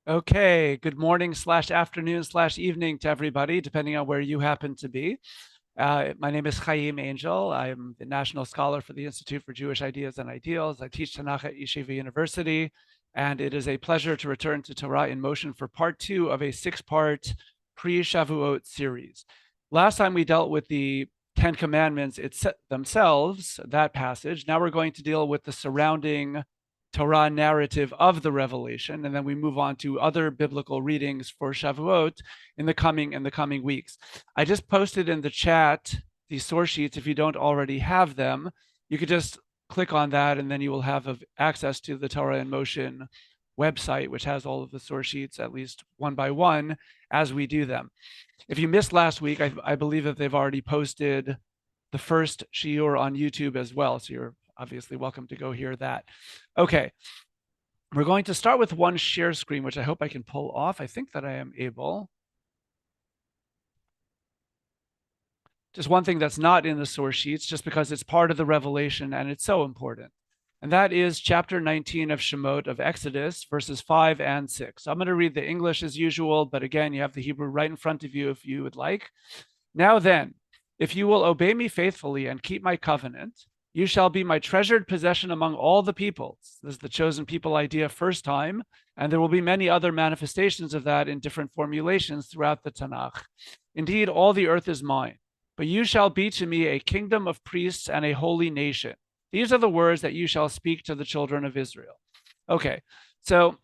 Okay, good morning slash afternoon slash evening to everybody, depending on where you happen to be. My name is Hayyim Angel. I'm the National Scholar for the Institute for Jewish Ideas and Ideals. I teach Tanakh at Yeshiva University, and it is a pleasure to return to Torah in Motion for part two of a six-part pre-Shavuot series. Last time we dealt with the Ten Commandments themselves, that passage. Now we're going to deal with the surrounding Torah narrative of the revelation, and then we move on to other biblical readings for Shavuot in the coming weeks. I just posted in the chat the source sheets. If you don't already have them, you could just click on that, and then you will have access to the Torah in Motion website, which has all of the source sheets, at least one by one, as we do them. If you missed last week, I believe that they've already posted the first shiur on YouTube as well, so you're obviously welcome to go hear that. Okay, we're going to start with one share screen, which I hope I can pull off. I think that I am able. Just one thing that's not in the source sheets, just because it's part of the revelation and it's so important. And that is chapter 19 of Shemot of Exodus, verses 5 and 6. So I'm going to read the English as usual, but again, you have the Hebrew right in front of you if you would like. Now then, if you will obey me faithfully and keep my covenant, you shall be my treasured possession among all the peoples. This is the chosen people idea first time, and there will be many other manifestations of that in different formulations throughout the Tanakh. Indeed, all the earth is mine, but you shall be to me a kingdom of priests and a holy nation. These are the words that you shall speak to the children of Israel. Okay, so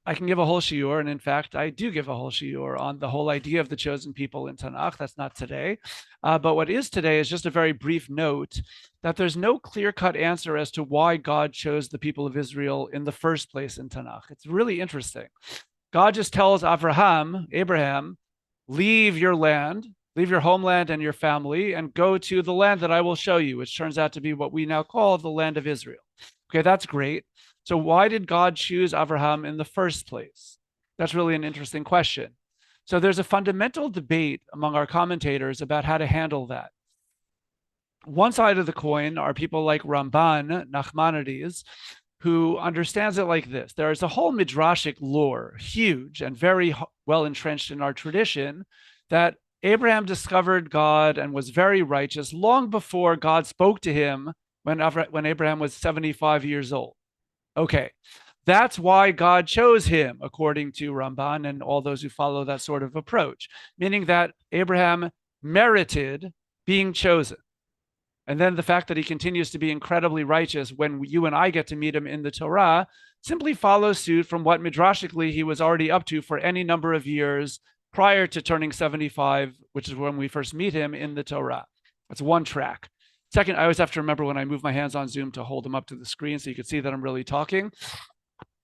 I can give a whole shiur, and in fact, I do give a whole shiur on the whole idea of the chosen people in Tanakh. That's not today. But what is today is just a very brief note that there's no clear-cut answer as to why God chose the people of Israel in the first place in Tanakh. It's really interesting. God just tells Abraham, leave your land, leave your homeland and your family, and go to the land that I will show you, which turns out to be what we now call the land of Israel. Okay, that's great. So why did God choose Abraham in the first place? That's really an interesting question. So there's a fundamental debate among our commentators about how to handle that. One side of the coin are people like Ramban, Nachmanides, who understands it like this. There is a whole midrashic lore, huge and very well entrenched in our tradition, that Abraham discovered God and was very righteous long before God spoke to him when Abraham was 75 years old. Okay, that's why God chose him, according to Ramban and all those who follow that sort of approach, meaning that Abraham merited being chosen. And then the fact that he continues to be incredibly righteous when you and I get to meet him in the Torah simply follows suit from what midrashically he was already up to for any number of years prior to turning 75, which is when we first meet him in the Torah. That's one track. Second, I always have to remember when I move my hands on Zoom to hold them up to the screen so you can see that I'm really talking.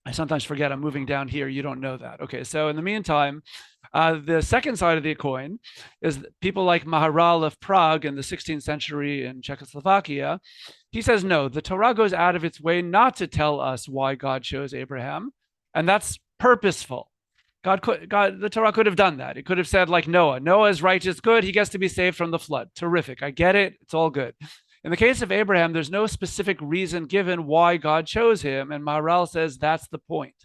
I sometimes forget I'm moving down here. You don't know that. Okay, so in the meantime, the second side of the coin is people like Maharal of Prague in the 16th century in Czechoslovakia. He says, no, the Torah goes out of its way not to tell us why God chose Abraham, and that's purposeful. The Torah could have done that. It could have said, like Noah, Noah is righteous, good, he gets to be saved from the flood. Terrific. I get it. It's all good. In the case of Abraham, there's no specific reason given why God chose him, and Maharal says that's the point.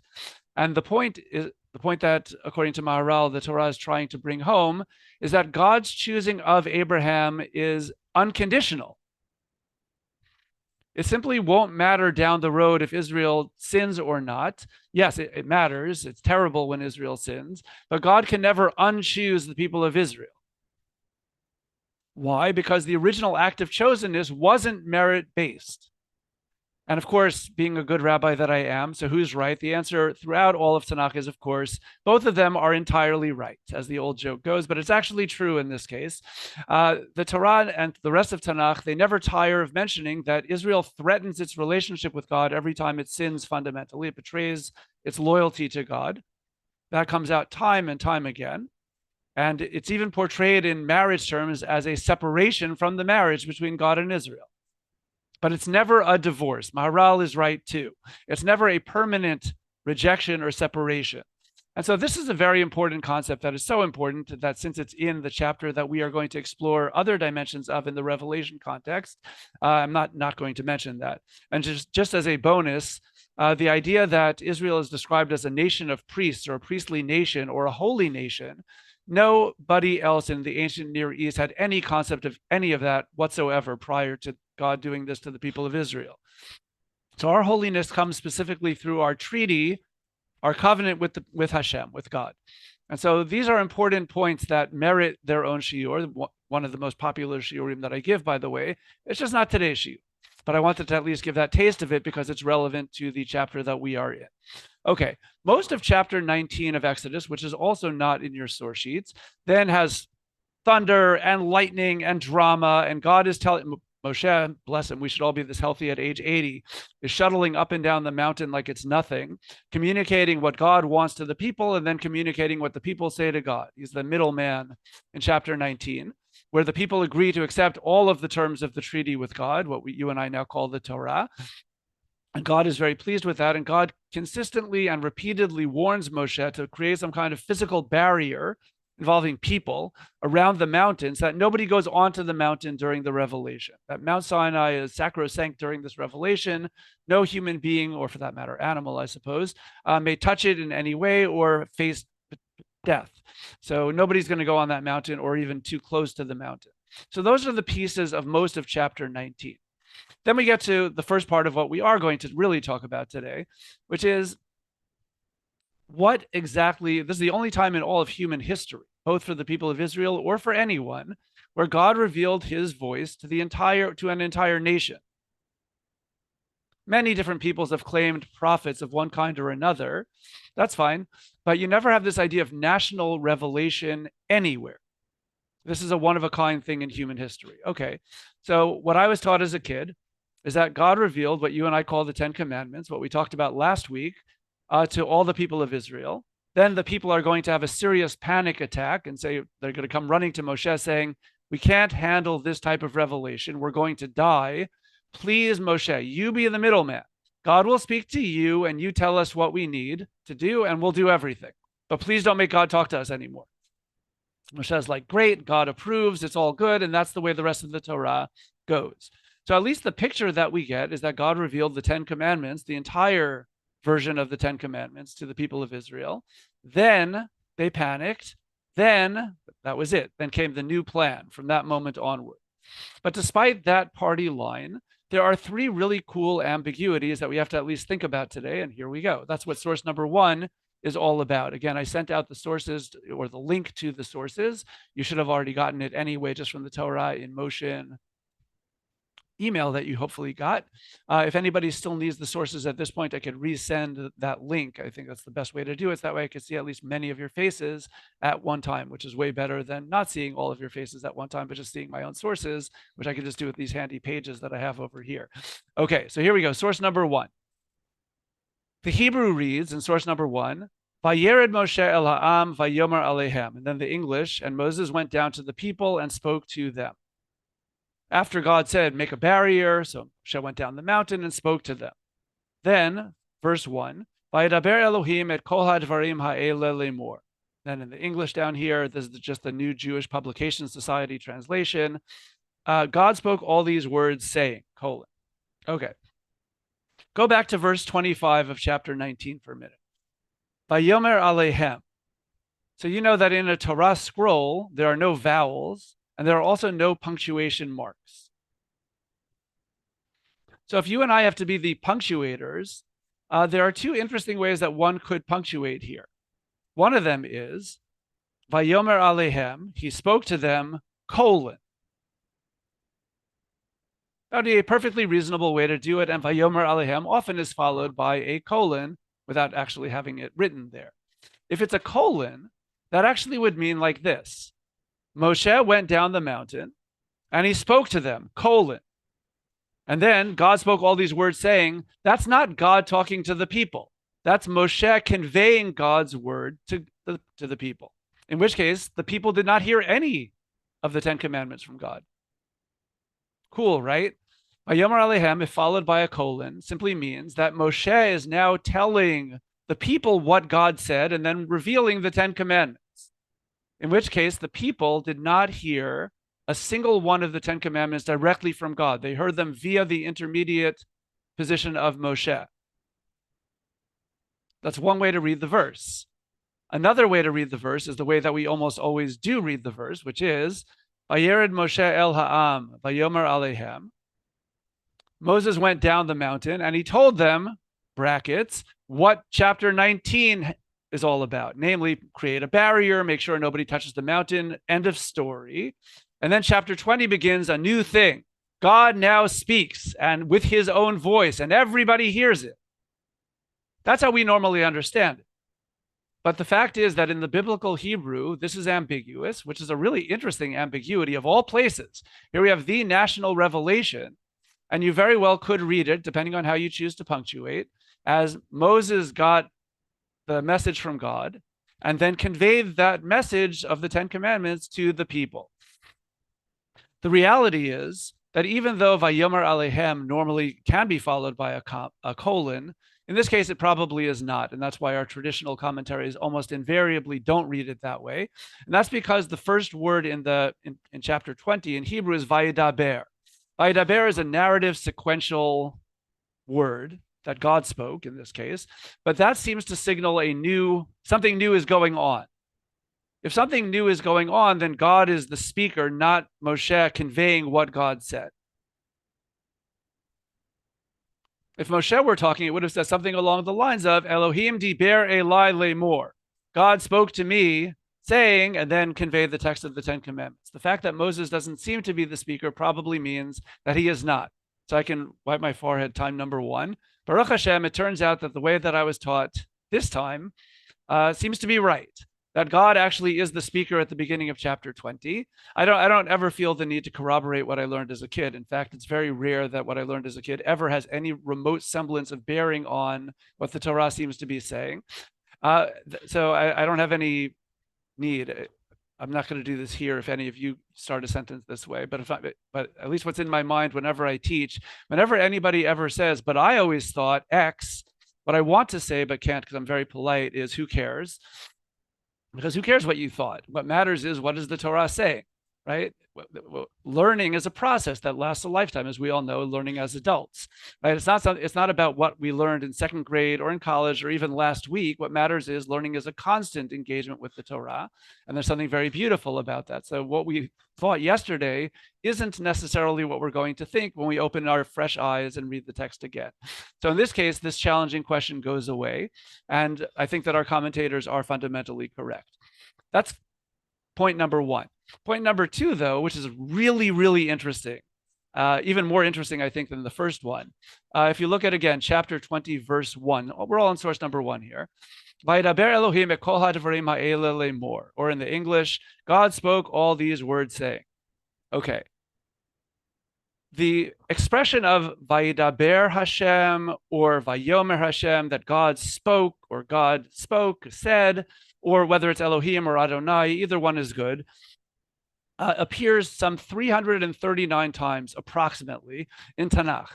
And the point that, according to Maharal, the Torah is trying to bring home is that God's choosing of Abraham is unconditional. It simply won't matter down the road if Israel sins or not. Yes, it matters. It's terrible when Israel sins, but God can never unchoose the people of Israel. Why? Because the original act of chosenness wasn't merit-based. And of course, being a good rabbi that I am, so who's right? The answer throughout all of Tanakh is, of course, both of them are entirely right, as the old joke goes, but it's actually true in this case. The Torah and the rest of Tanakh, they never tire of mentioning that Israel threatens its relationship with God every time it sins fundamentally. It betrays its loyalty to God. That comes out time and time again. And it's even portrayed in marriage terms as a separation from the marriage between God and Israel. But it's never a divorce. Maharal is right too. It's never a permanent rejection or separation. And so this is a very important concept that is so important that since it's in the chapter that we are going to explore other dimensions of in the Revelation context, I'm not going to mention that. And just as a bonus, the idea that Israel is described as a nation of priests or a priestly nation or a holy nation, nobody else in the ancient Near East had any concept of any of that whatsoever prior to God doing this to the people of Israel. So our holiness comes specifically through our treaty, our covenant with Hashem, with God. And so these are important points that merit their own shiur. One of the most popular shiurim that I give, by the way. It's just not today's shiur, but I wanted to at least give that taste of it because it's relevant to the chapter that we are in. Okay, most of chapter 19 of Exodus, which is also not in your source sheets, then has thunder and lightning and drama, and God is telling Moshe, bless him, we should all be this healthy at age 80, is shuttling up and down the mountain like it's nothing, communicating what God wants to the people and then communicating what the people say to God. He's the middleman in chapter 19, where the people agree to accept all of the terms of the treaty with God, what you and I now call the Torah. And God is very pleased with that. And God consistently and repeatedly warns Moshe to create some kind of physical barrier involving people around the mountains, that nobody goes onto the mountain during the revelation. That Mount Sinai is sacrosanct during this revelation. No human being, or for that matter, animal, I suppose, may touch it in any way or face death. So nobody's going to go on that mountain or even too close to the mountain. So those are the pieces of most of chapter 19. Then we get to the first part of what we are going to really talk about today, which is what exactly, this is the only time in all of human history, both for the people of Israel or for anyone, where God revealed his voice to an entire nation. Many different peoples have claimed prophets of one kind or another. That's fine, but you never have this idea of national revelation anywhere. This is a one-of-a-kind thing in human history. Okay, so what I was taught as a kid is that God revealed what you and I call the Ten Commandments, what we talked about last week, to all the people of Israel. Then the people are going to have a serious panic attack and say, they're going to come running to Moshe saying, we can't handle this type of revelation. We're going to die. Please, Moshe, you be the middleman. God will speak to you and you tell us what we need to do and we'll do everything. But please don't make God talk to us anymore. Moshe's like, great, God approves, it's all good. And that's the way the rest of the Torah goes. So at least the picture that we get is that God revealed the Ten Commandments, the entire version of the Ten Commandments, to the people of Israel. Then they panicked. Then that was it. Then came the new plan from that moment onward. But despite that party line, there are three really cool ambiguities that we have to at least think about today. And here we go. That's what source number one is all about. Again, I sent out the sources or the link to the sources. You should have already gotten it anyway, just from the Torah in Motion email that you hopefully got. If anybody still needs the sources at this point, I could resend that link. I think that's the best way to do it. That way I could see at least many of your faces at one time, which is way better than not seeing all of your faces at one time, but just seeing my own sources, which I can just do with these handy pages that I have over here. Okay, so here we go. Source number one. The Hebrew reads in source number one, Vayered Moshe el ha'am vayomer alehem. And then the English, and Moses went down to the people and spoke to them. After God said, make a barrier, so Moshe went down the mountain and spoke to them. Then, verse 1, Vayedaber Elohim et kol hadvarim ha'ele lemor. Then in the English down here, this is just the New Jewish Publication Society translation. God spoke all these words saying, colon. Okay. Go back to verse 25 of chapter 19 for a minute. Vayomer alehem. So you know that in a Torah scroll, there are no vowels, and there are also no punctuation marks. So if you and I have to be the punctuators, there are two interesting ways that one could punctuate here. One of them is, Vayomer alehem, he spoke to them, colon. That would be a perfectly reasonable way to do it, and Vayomer alehem often is followed by a colon without actually having it written there. If it's a colon, that actually would mean like this. Moshe went down the mountain and he spoke to them, colon. And then God spoke all these words saying, that's not God talking to the people. That's Moshe conveying God's word to the people. In which case, the people did not hear any of the Ten Commandments from God. Cool, right? Vayomer alehem, if followed by a colon, simply means that Moshe is now telling the people what God said and then revealing the Ten Commandments. In which case, the people did not hear a single one of the Ten Commandments directly from God. They heard them via the intermediate position of Moshe. That's one way to read the verse. Another way to read the verse is the way that we almost always do read the verse, which is, Vayered Moshe el ha'am, vayomer alehem. Moses went down the mountain and he told them, brackets, what chapter 19 is all about, namely create a barrier, make sure nobody touches the mountain, end of story. And then chapter 20 begins a new thing. God now speaks and with his own voice and everybody hears it. That's how we normally understand it. But the fact is that in the biblical Hebrew, this is ambiguous, which is a really interesting ambiguity of all places. Here we have the national revelation, and you very well could read it, depending on how you choose to punctuate, as Moses got the message from God and then conveyed that message of the Ten Commandments to the people. The reality is that even though Vayomer Alehem normally can be followed by a colon, in this case, it probably is not. And that's why our traditional commentaries almost invariably don't read it that way. And that's because the first word in chapter 20 in Hebrew is Vayidaber. Vayidaber is a narrative sequential word that God spoke in this case, but that seems to signal something new is going on. If something new is going on, then God is the speaker, not Moshe conveying what God said. If Moshe were talking, it would have said something along the lines of Elohim diber elai lemor. God spoke to me saying, and then conveyed the text of the Ten Commandments. The fact that Moses doesn't seem to be the speaker probably means that he is not. So I can wipe my forehead time number one. Baruch Hashem, it turns out that the way that I was taught this time seems to be right. That God actually is the speaker at the beginning of chapter 20. I don't ever feel the need to corroborate what I learned as a kid. In fact, it's very rare that what I learned as a kid ever has any remote semblance of bearing on what the Torah seems to be saying. So I don't have any need. I'm not going to do this here if any of you start a sentence this way, but at least what's in my mind whenever I teach, whenever anybody ever says, but I always thought X, what I want to say but can't because I'm very polite is who cares? Because who cares what you thought? What matters is what does the Torah say, right? Learning is a process that lasts a lifetime, as we all know, learning as adults, right? It's not about what we learned in second grade or in college or even last week. What matters is learning is a constant engagement with the Torah, and there's something very beautiful about that. So what we thought yesterday isn't necessarily what we're going to think when we open our fresh eyes and read the text again. So in this case, this challenging question goes away, and I think that our commentators are fundamentally correct. That's point number one. Point number two, though, which is really, really interesting, even more interesting, I think, than the first one. If you look at, again, chapter 20, verse 1, we're all on source number 1 here. Vayidaber Elohim et kol hadvarim ha'ele lemor, or in the English, God spoke all these words saying. Okay. The expression of Vayidaber Hashem or Vayomer Hashem, that God spoke or God spoke, said, or whether it's Elohim or Adonai, either one is good, appears some 339 times approximately in Tanakh.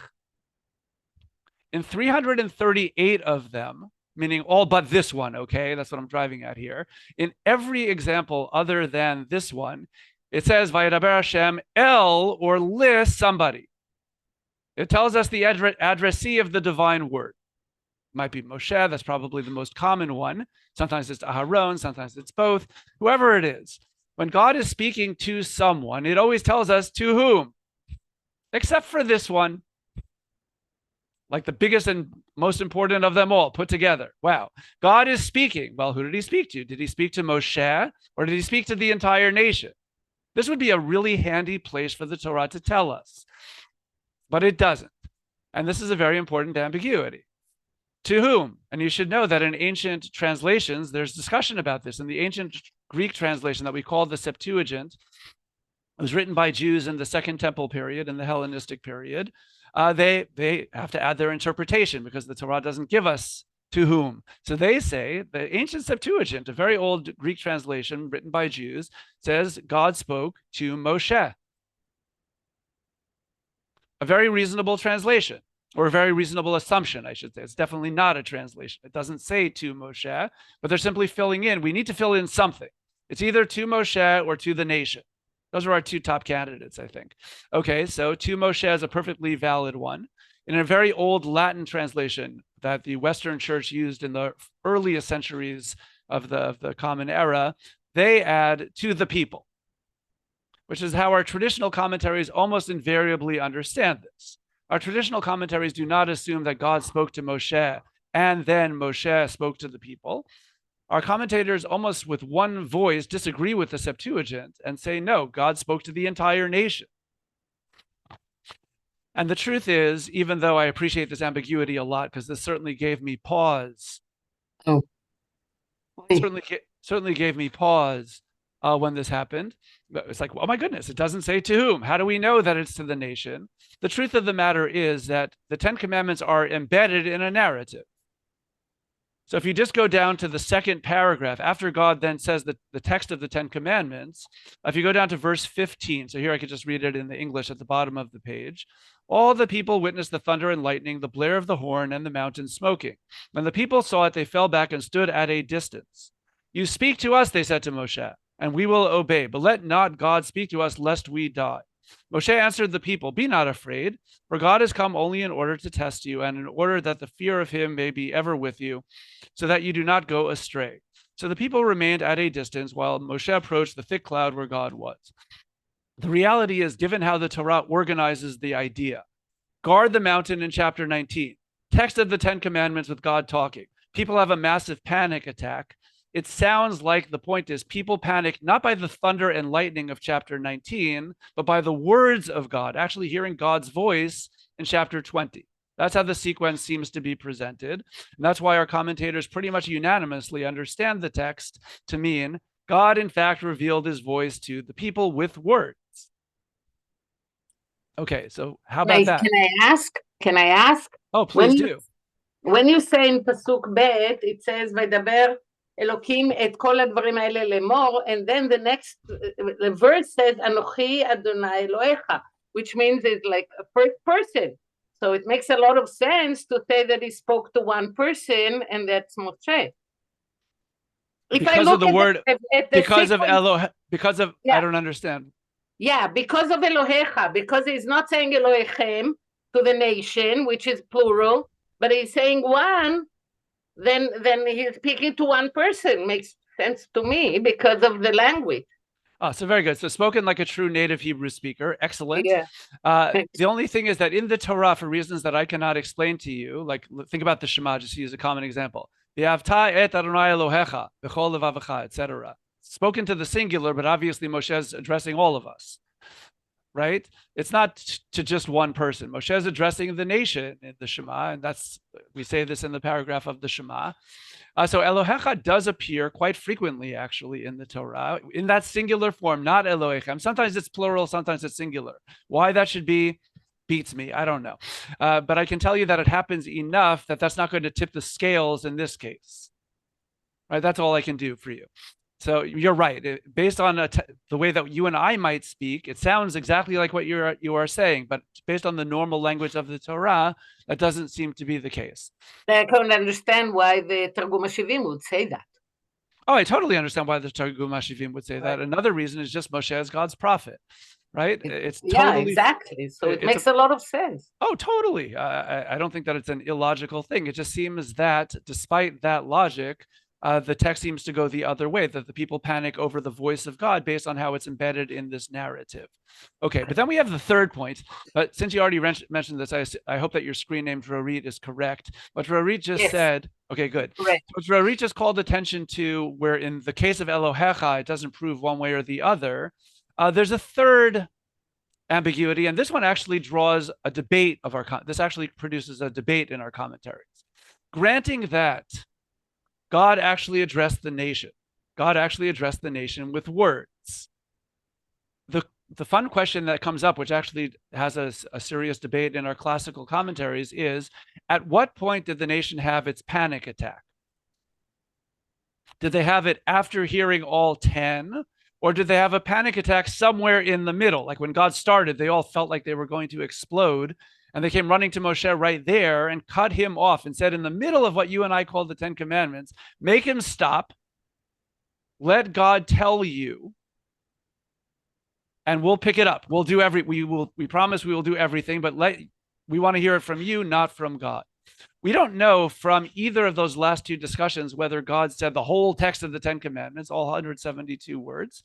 In 338 of them, meaning all but this one, okay? That's what I'm driving at here. In every example other than this one, it says Vayidaber Hashem el or li somebody. It tells us the addressee of the divine word. It might be Moshe, that's probably the most common one. Sometimes it's Aharon, sometimes it's both, whoever it is. When God is speaking to someone, it always tells us to whom, except for this one, like the biggest and most important of them all put together. Wow, God is speaking. Well, who did he speak to? Did he speak to Moshe or did he speak to the entire nation? This would be a really handy place for the Torah to tell us, but it doesn't. And this is a very important ambiguity. To whom? And you should know that in ancient translations, there's discussion about this. In the ancient Greek translation that we call the Septuagint, it was written by Jews in the Second Temple period, in the Hellenistic period. They have to add their interpretation because the Torah doesn't give us to whom. So they say the ancient Septuagint, a very old Greek translation written by Jews, says God spoke to Moshe. A very reasonable translation. or a very reasonable assumption, I should say. It's definitely not a translation. It doesn't say to Moshe, but they're simply filling in. We need to fill in something. It's either to Moshe or to the nation. Those are our two top candidates, I think. Okay, so to Moshe is a perfectly valid one. In a very old Latin translation that the Western Church used in the earliest centuries of the Common Era, they add to the people, which is how our traditional commentaries almost invariably understand this. Our traditional commentaries do not assume that God spoke to Moshe and then Moshe spoke to the people. Our commentators almost with one voice disagree with the Septuagint and say, no, God spoke to the entire nation. And the truth is, even though I appreciate this ambiguity a lot, because this certainly gave me pause. Oh. Certainly gave me pause when this happened. It's like, oh my goodness, it doesn't say to whom. How do we know that it's to the nation? The truth of the matter is that the Ten Commandments are embedded in a narrative. So if you just go down to the second paragraph, after God then says that the text of the Ten Commandments, if you go down to verse 15, so here I could just read it in the English at the bottom of the page. All the people witnessed the thunder and lightning, the blare of the horn, and the mountain smoking. When the people saw it, they fell back and stood at a distance. You speak to us, they said to Moshe, and we will obey, but let not God speak to us lest we die. Moshe answered the people, be not afraid, for God has come only in order to test you and in order that the fear of him may be ever with you, so that you do not go astray. So the people remained at a distance while Moshe approached the thick cloud where God was. The reality is, given how the Torah organizes the idea, guard the mountain in chapter 19, text of the Ten Commandments with God talking. People have a massive panic attack. It sounds like the point is people panic not by the thunder and lightning of chapter 19, but by the words of God, actually hearing God's voice in chapter 20. That's how the sequence seems to be presented. And that's why our commentators pretty much unanimously understand the text to mean God, in fact, revealed his voice to the people with words. Okay, so how about that? Can I ask? Oh, please do. When you say in Pasuk Bet, it says, וידבר אלוקים את כל הדברים האלה לאמור, and then the verse says, אנוכי אדוני אלוהיך, which means it's like a first person. So it makes a lot of sense to say that he spoke to one person, and that's Moshe. Because of the word, because of Elohe, because of, I don't understand. Yeah, because of Elohecha, because he's not saying Elohechem to the nation, which is plural, but he's saying one, then he's speaking to one person. Makes sense to me because of the language. Oh, so very good. So spoken like a true native Hebrew speaker. Excellent. Yeah. The only thing is that in the Torah, for reasons that I cannot explain to you, like think about the Shema, just to use a common example. Etc. Spoken to the singular, but obviously Moshe is addressing all of us, right? It's not to just one person. Moshe is addressing the nation in the Shema, and we say this in the paragraph of the Shema. So Elohecha does appear quite frequently, actually, in the Torah, in that singular form, not Elohechem. Sometimes it's plural, sometimes it's singular. Why that should be beats me. I don't know. But I can tell you that it happens enough that that's not going to tip the scales in this case. Right? That's all I can do for you. So you're right. Based on the way that you and I might speak, it sounds exactly like what you are saying, but based on the normal language of the Torah, that doesn't seem to be the case. I can understand why the Targum HaShivim would say that. Oh, I totally understand why the Targum HaShivim would say that. Another reason is just Moshe is God's prophet, right? It's totally, exactly. So it makes a lot of sense. Oh, totally. I don't think that it's an illogical thing. It just seems that despite that logic, the text seems to go the other way, that the people panic over the voice of God based on how it's embedded in this narrative. Okay, but then we have the third point. But since you already mentioned this, I hope that your screen name Rorit is correct. What Rorit just said, okay, good. Correct. What Rorit just called attention to, where in the case of Elohecha, it doesn't prove one way or the other. There's a third ambiguity, and this one actually draws a debate of this actually produces a debate in our commentaries. Granting that God actually addressed the nation. God actually addressed the nation with words. The fun question that comes up, which actually has a serious debate in our classical commentaries, is at what point did the nation have its panic attack? Did they have it after hearing all 10? Or did they have a panic attack somewhere in the middle? Like when God started, they all felt like they were going to explode. And they came running to Moshe right there and cut him off and said, in the middle of what you and I call the 10 Commandments, make him stop, let God tell you, and we'll pick it up. We'll do we promise we will do everything, but we want to hear it from you, not from God. We don't know from either of those last two discussions whether God said the whole text of the 10 Commandments, all 172 words,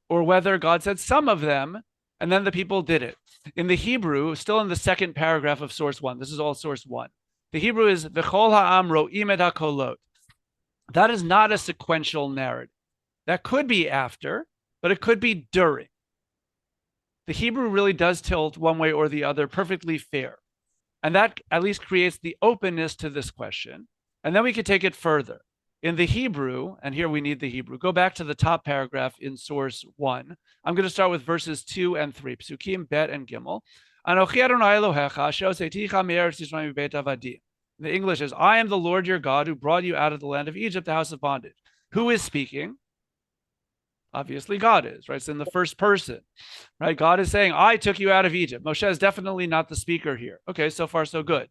or whether God said some of them, and then the people did it. In the Hebrew, still in the second paragraph of source 1, this is all source 1. The Hebrew is V'chol ha'am ro'im et ha'kolot. That is not a sequential narrative. That could be after, but it could be during. The Hebrew really does tilt one way or the other, perfectly fair. And that at least creates the openness to this question. And then we could take it further. In the Hebrew, and here we need the Hebrew, go back to the top paragraph in source 1. I'm going to start with verses 2 and 3, Psukim Bet and Gimel. Anochi Adonai Elohecha, asher hoseticha me'eretz Yisrael mibeit avadim. The English is, I am the Lord your God who brought you out of the land of Egypt, the house of bondage. Who is speaking? Obviously, God is, right? It's in the first person, right? God is saying, I took you out of Egypt. Moshe is definitely not the speaker here. Okay, so far so good.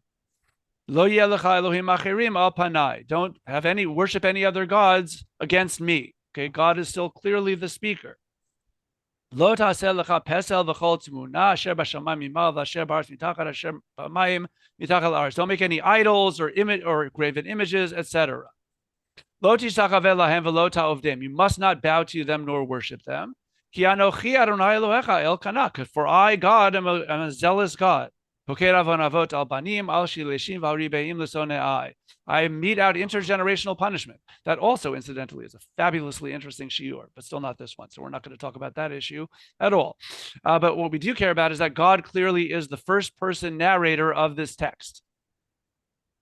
Lo yeh lecha Elohim acherim al panai. Don't have any worship any other gods against me. Okay, God is still clearly the speaker. Lo ta'aseh lecha pesel v'chol tzmuna asher b'shamayim mimal v'asher ba'aretz mitachat asher b'mayim mitachal ha'aretz. Don't make any idols or graven images, etc. Lo tishtachaveh lahem v'lo ta'ovdem. You must not bow to them nor worship them. Ki anochi Adonai Elohecha el kanak. For I, God, am a zealous God. I mete out intergenerational punishment. That also, incidentally, is a fabulously interesting shiur, but still not this one. So we're not going to talk about that issue at all. But what we do care about is that God clearly is the first person narrator of this text.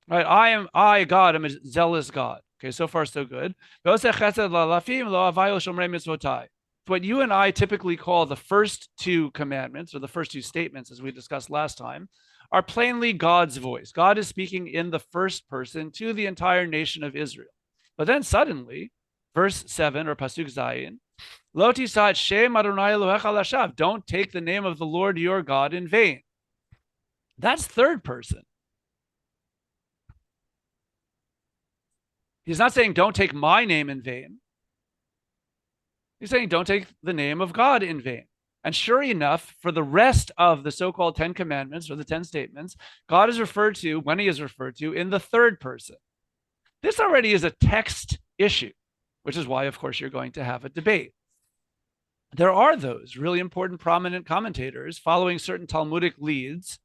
Right? I, God, am a zealous God. Okay, so far so good. What you and I typically call the first two commandments, or the first two statements, as we discussed last time, are plainly God's voice. God is speaking in the first person to the entire nation of Israel. But then suddenly, verse 7, or Pasuk Zayin, Lo tisat shem Adonai Elohecha lashav. Don't take the name of the Lord your God in vain. That's third person. He's not saying don't take my name in vain. He's saying don't take the name of God in vain. And sure enough, for the rest of the so-called 10 commandments or the 10 statements, God is referred to, when he is referred to, in the third person. This already is a text issue, which is why, of course, you're going to have a debate. There are those really important, prominent commentators following certain Talmudic leads,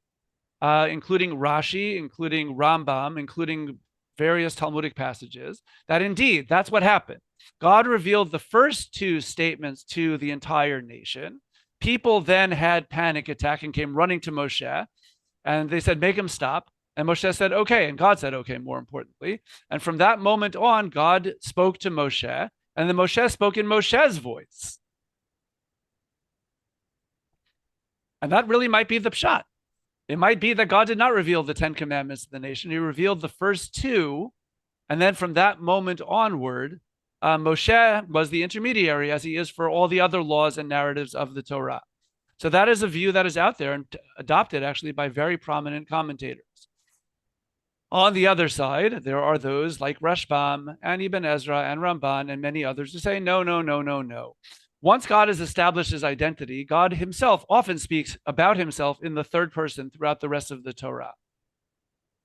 including Rashi, including Rambam, including various Talmudic passages, that indeed, that's what happened. God revealed the first two statements to the entire nation. People then had panic attack and came running to Moshe, and they said, make him stop. And Moshe said, okay. And God said, okay, more importantly. And from that moment on, God spoke to Moshe, and then Moshe spoke in Moshe's voice. And that really might be the pshat. It might be that God did not reveal the 10 commandments to the nation. He revealed the first two. And then from that moment onward, Moshe was the intermediary, as he is for all the other laws and narratives of the Torah. So that is a view that is out there and adopted actually by very prominent commentators. On the other side, there are those like Rashbam and Ibn Ezra and Ramban and many others who say, no, no, no, no, no. Once God has established his identity, God himself often speaks about himself in the third person throughout the rest of the Torah.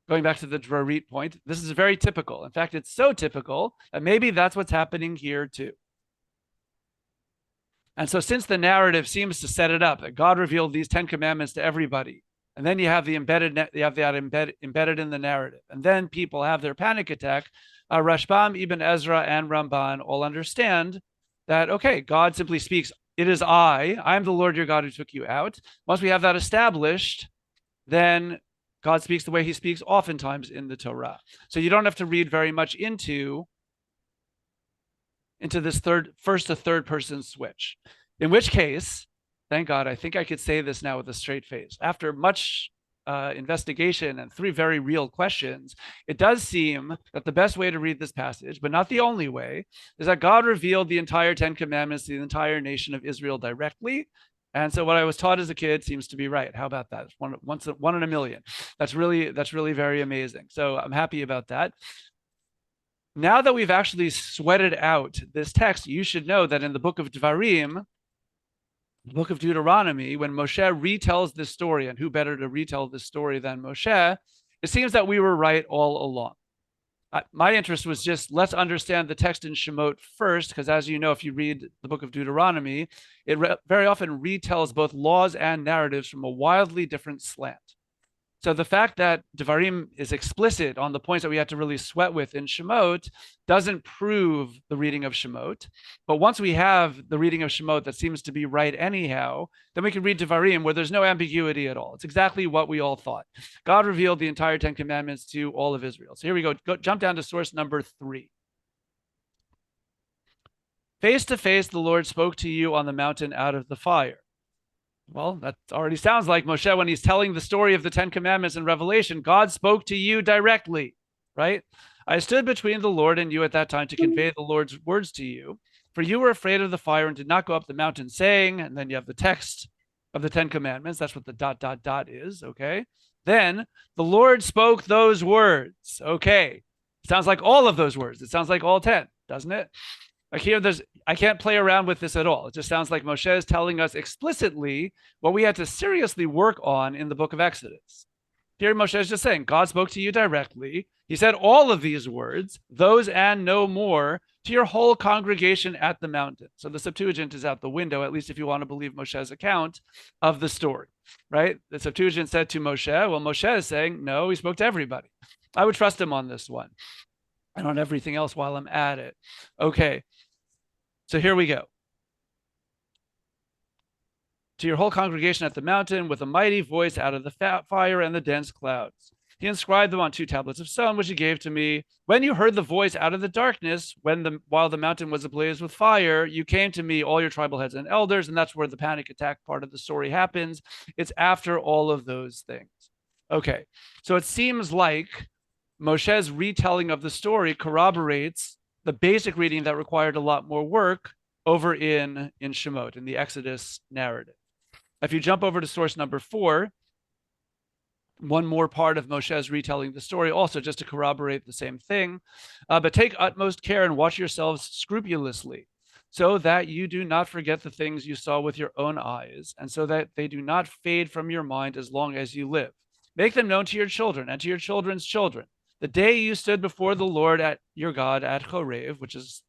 Going back to the Drarit point, this is very typical. In fact, it's so typical that maybe that's what's happening here too. And so since the narrative seems to set it up, that God revealed these 10 commandments to everybody, and then you have that embedded in the narrative, and then people have their panic attack, Rashbam, Ibn Ezra, and Ramban all understand that, okay, God simply speaks, it is I am the Lord your God who took you out. Once we have that established, then God speaks the way he speaks oftentimes in the Torah. So you don't have to read very much into this first to third person switch. In which case, thank God, I think I could say this now with a straight face. After much investigation and three very real questions, it does seem that the best way to read this passage, but not the only way, is that God revealed the entire 10 commandments to the entire nation of Israel directly, And so what I was taught as a kid seems to be right. How about that? One in a million. That's really very amazing. So I'm happy about that. Now that we've actually sweated out this text, you should know that in the book of Devarim, the book of Deuteronomy, when Moshe retells this story, and who better to retell this story than Moshe, it seems that we were right all along. My interest was just, let's understand the text in Shemot first, because as you know, if you read the book of Deuteronomy, it very often retells both laws and narratives from a wildly different slant. So the fact that Devarim is explicit on the points that we had to really sweat with in Shemot doesn't prove the reading of Shemot. But once we have the reading of Shemot that seems to be right anyhow, then we can read Devarim where there's no ambiguity at all. It's exactly what we all thought. God revealed the entire Ten Commandments to all of Israel. So here we go. Jump down to source number 3. Face to face, the Lord spoke to you on the mountain out of the fire. Well, that already sounds like Moshe when he's telling the story of the Ten Commandments in Revelation. God spoke to you directly, right? I stood between the Lord and you at that time to convey the Lord's words to you. For you were afraid of the fire and did not go up the mountain, saying, and then you have the text of the Ten Commandments. That's what the ... is, okay? Then the Lord spoke those words, okay? Sounds like all of those words. It sounds like all 10, doesn't it? Like here, I can't play around with this at all. It just sounds like Moshe is telling us explicitly what we had to seriously work on in the book of Exodus. Here, Moshe is just saying, God spoke to you directly. He said all of these words, those and no more, to your whole congregation at the mountain. So the Septuagint is out the window, at least if you want to believe Moshe's account of the story, right? The Septuagint said to Moshe, well, Moshe is saying, no, he spoke to everybody. I would trust him on this one and on everything else while I'm at it. Okay. So here we go. To your whole congregation at the mountain with a mighty voice out of the fire and the dense clouds. He inscribed them on 2 tablets of stone, which he gave to me. When you heard the voice out of the darkness, while the mountain was ablaze with fire, you came to me, all your tribal heads and elders, and that's where the panic attack part of the story happens. It's after all of those things. Okay, so it seems like Moshe's retelling of the story corroborates the basic reading that required a lot more work over in Shemot, in the Exodus narrative. If you jump over to source number 4, one more part of Moshe's retelling the story, also just to corroborate the same thing. But take utmost care and watch yourselves scrupulously, so that you do not forget the things you saw with your own eyes, and so that they do not fade from your mind as long as you live. Make them known to your children and to your children's children. The day you stood before the Lord at your God at Chorev, which is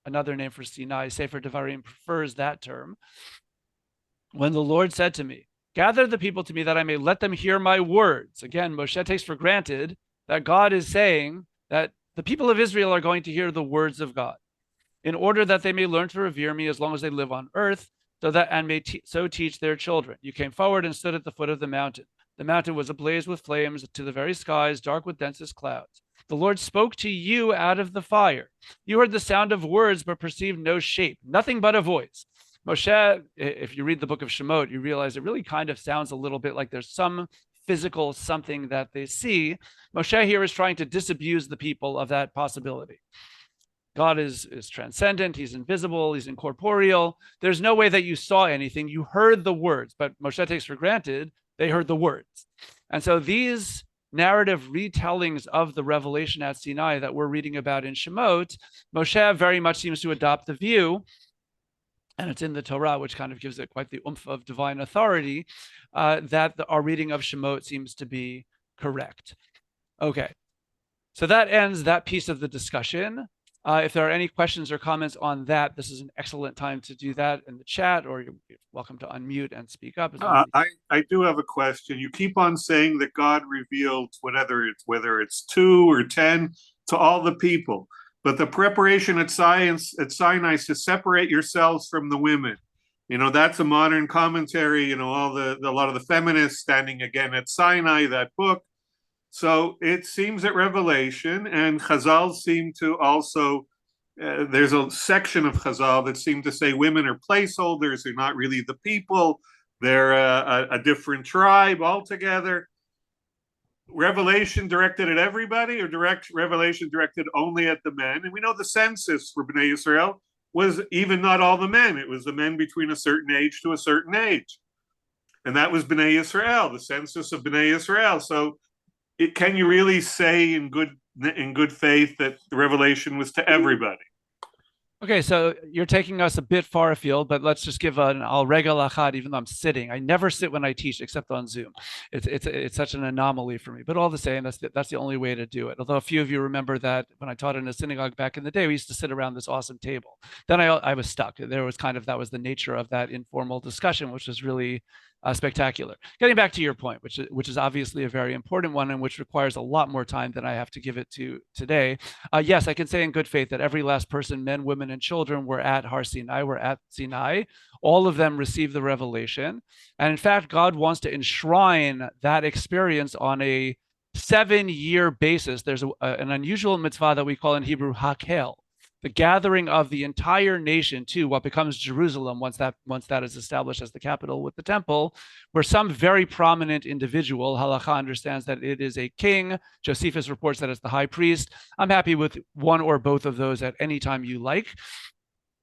another name for Sinai, Sefer Devarim prefers that term. When the Lord said to me, gather the people to me that I may let them hear my words. Again, Moshe takes for granted that God is saying that the people of Israel are going to hear the words of God in order that they may learn to revere me as long as they live on earth, so that and may so teach their children. You came forward and stood at the foot of the mountain. The mountain was ablaze with flames to the very skies, dark with densest clouds. The Lord spoke to you out of the fire. You heard the sound of words, but perceived no shape, nothing but a voice. Moshe, if you read the book of Shemot, you realize it really kind of sounds a little bit like there's some physical something that they see. Moshe here is trying to disabuse the people of that possibility. God is transcendent, he's invisible, he's incorporeal. There's no way that you saw anything. You heard the words, but Moshe takes for granted they heard the words. And so these narrative retellings of the revelation at Sinai that we're reading about in Shemot, Moshe very much seems to adopt the view, and it's in the Torah, which kind of gives it quite the oomph of divine authority, that our reading of Shemot seems to be correct. Okay, so that ends that piece of the discussion. If there are any questions or comments on that, this is an excellent time to do that in the chat, or you're welcome to unmute and speak up. I do have a question. You keep on saying that God revealed whether it's 2 or 10 to all the people, but the preparation at Sinai is to separate yourselves from the women. You know, that's a modern commentary. You know, a lot of the feminists standing again at Sinai, that book. So it seems that Revelation and Chazal seem to also, there's a section of Chazal that seem to say women are placeholders, they're not really the people, they're a different tribe altogether. Revelation directed at everybody, or Revelation directed only at the men? And we know the census for Bnei Israel was even not all the men. It was the men between a certain age to a certain age. And that was Bnei Israel, the census of Bnei Israel. So can you really say in good faith that the revelation was to everybody? Okay, so you're taking us a bit far afield, but let's just give an al regel achad, even though I'm sitting. I never sit when I teach except on Zoom. It's such an anomaly for me. But all the same, that's the only way to do it. Although a few of you remember that when I taught in a synagogue back in the day, we used to sit around this awesome table. Then I was stuck. There was that was the nature of that informal discussion, which was really spectacular. Getting back to your point, which is obviously a very important one and which requires a lot more time than I have to give it to today. Yes, I can say in good faith that every last person, men, women, and children, were at Har Sinai, were at Sinai. All of them received the revelation. And in fact, God wants to enshrine that experience on a 7-year basis. There's an unusual mitzvah that we call in Hebrew hakel, the gathering of the entire nation to what becomes Jerusalem once that is established as the capital with the temple, where some very prominent individual, halakha understands that it is a king, Josephus reports that it's the high priest. I'm happy with one or both of those at any time you like.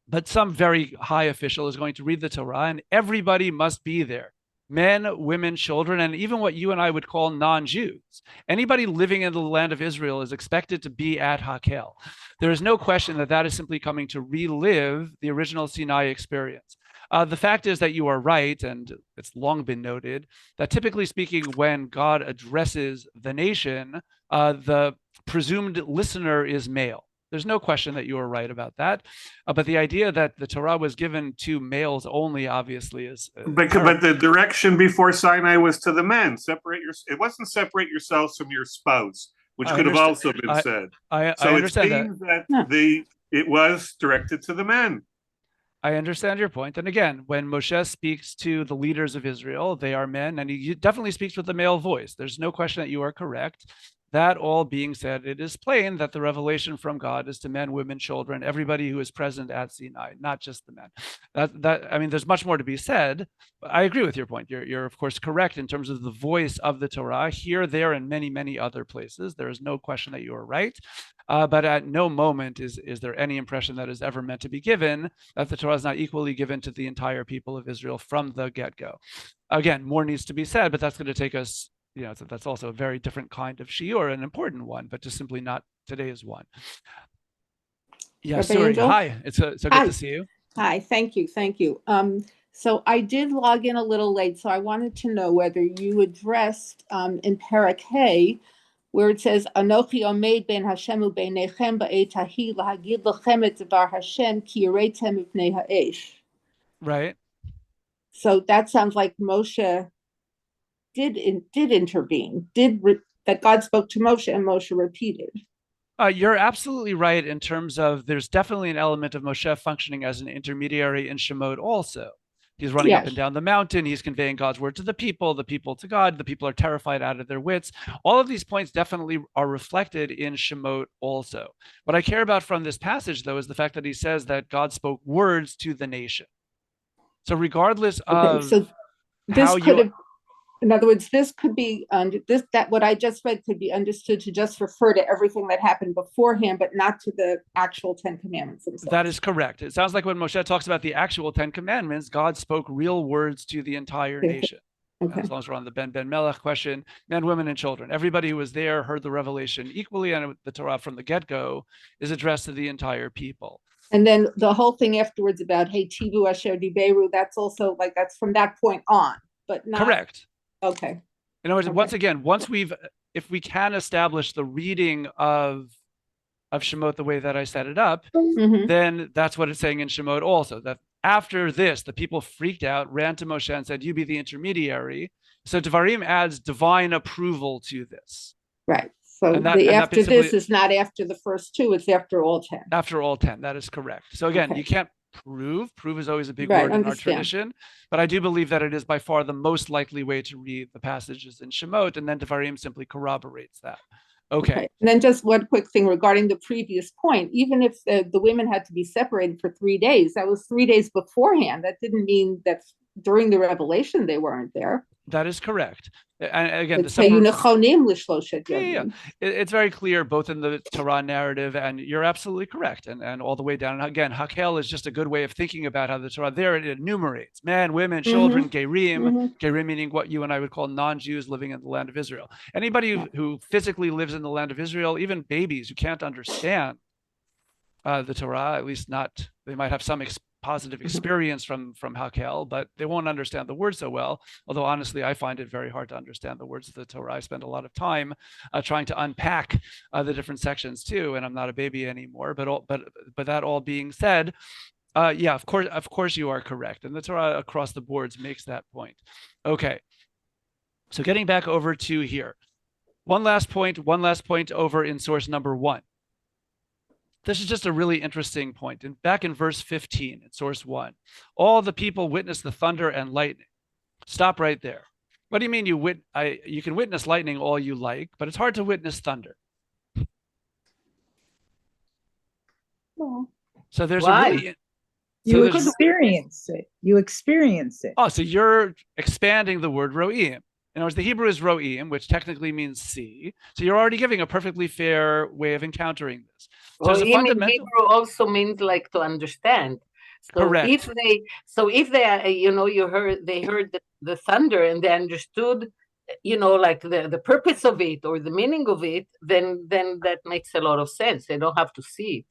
But some very high official is going to read the Torah, and everybody must be there. Men, women, children, and even what you and I would call non-Jews. Anybody living in the land of Israel is expected to be at Hakel. There is no question that that is simply coming to relive the original Sinai experience. The fact is that you are right, and it's long been noted, that typically speaking, when God addresses the nation, the presumed listener is male. There's no question that you are right about that. But the idea that the Torah was given to males only, obviously, is but the direction before Sinai was to the men. It wasn't separate yourselves from your spouse, which could have also been said. I understand it seems that it was directed to the men. I understand your point. And again, when Moshe speaks to the leaders of Israel, they are men, and he definitely speaks with a male voice. There's no question that you are correct. That all being said, it is plain that the revelation from God is to men, women, children, everybody who is present at Sinai, not just the men. I mean, there's much more to be said. But I agree with your point. You're of course correct in terms of the voice of the Torah here, there, and many, many other places. There is no question that you are right. But at no moment is there any impression that is ever meant to be given that the Torah is not equally given to the entire people of Israel from the get-go. Again, more needs to be said, but that's going to take us, that's also a very different kind of shiur, an important one, but just simply not today's one. Yeah, sorry. Hi, it's so good to see you. Hi, thank you. So I did log in a little late, so I wanted to know whether you addressed in Perek Hey, where it says, Anochi omed ben Hashem u'beinechem ba'et hahi lahagid lachem et devar Hashem ki yiretem mipnei ha'esh. Right. So that sounds like Moshe did intervene, that God spoke to Moshe and Moshe repeated. You're absolutely right in terms of there's definitely an element of Moshe functioning as an intermediary in Shemot also. He's running up and down the mountain. He's conveying God's word to the people to God. The people are terrified out of their wits. All of these points definitely are reflected in Shemot also. What I care about from this passage, though, is the fact that he says that God spoke words to the nation. So regardless of in other words, this could be what I just read could be understood to just refer to everything that happened beforehand, but not to the actual 10 Commandments themselves. That is correct. It sounds like when Moshe talks about the actual 10 Commandments, God spoke real words to the entire nation. Okay. As long as we're on the Ben Melech question, men, women, and children. Everybody who was there heard the revelation equally, and the Torah from the get-go is addressed to the entire people. And then the whole thing afterwards about Hey Tivu Asher Diberu, that's also that's from that point on, but not correct. Okay. In other words, once again, if we can establish the reading of Shemot the way that I set it up, then that's what it's saying in Shemot also, that after this, the people freaked out, ran to Moshe and said, you be the intermediary. So Devarim adds divine approval to this. Right. So after this is not after the first two, it's after all 10. After all 10, that is correct. So again, you can't prove is always a big word in our tradition, but I do believe that it is by far the most likely way to read the passages in Shemot, and then Devarim simply corroborates that. Okay. And then just one quick thing regarding the previous point, even if the women had to be separated for 3 days, that was 3 days beforehand. That didn't mean that during the revelation they weren't there. That is correct. And again, the Let's say separation. Nechonim l'shloshet Yeah. yomim. It's very clear both in the Torah narrative, and you're absolutely correct, and all the way down. And again, Hakel is just a good way of thinking about how the Torah there it enumerates men, women, children, gerim, gerim meaning what you and I would call non-Jews living in the land of Israel. Anybody who physically lives in the land of Israel, even babies who can't understand the Torah, at least not, they might have some positive experience from Hakel, but they won't understand the word so well. Although honestly, I find it very hard to understand the words of the Torah. I spend a lot of time trying to unpack the different sections too, and I'm not a baby anymore. But that all being said, yeah, of course you are correct, and the Torah across the boards makes that point. Okay, so getting back over to here, one last point over in source number 1. This is just a really interesting point. And back in verse 15, in source 1, all the people witnessed the thunder and lightning. Stop right there. What do you mean you can witness lightning all you like, but it's hard to witness thunder? Well, so there's why? a really... You experience it. You experience it. Oh, so you're expanding the word ro'im. In other words, the Hebrew is ro'im, which technically means see. So you're already giving a perfectly fair way of encountering this. So Ro'im in Hebrew also means like to understand. So Correct. if they are, they heard the thunder and they understood, like the purpose of it or the meaning of it, then that makes a lot of sense. They don't have to see it.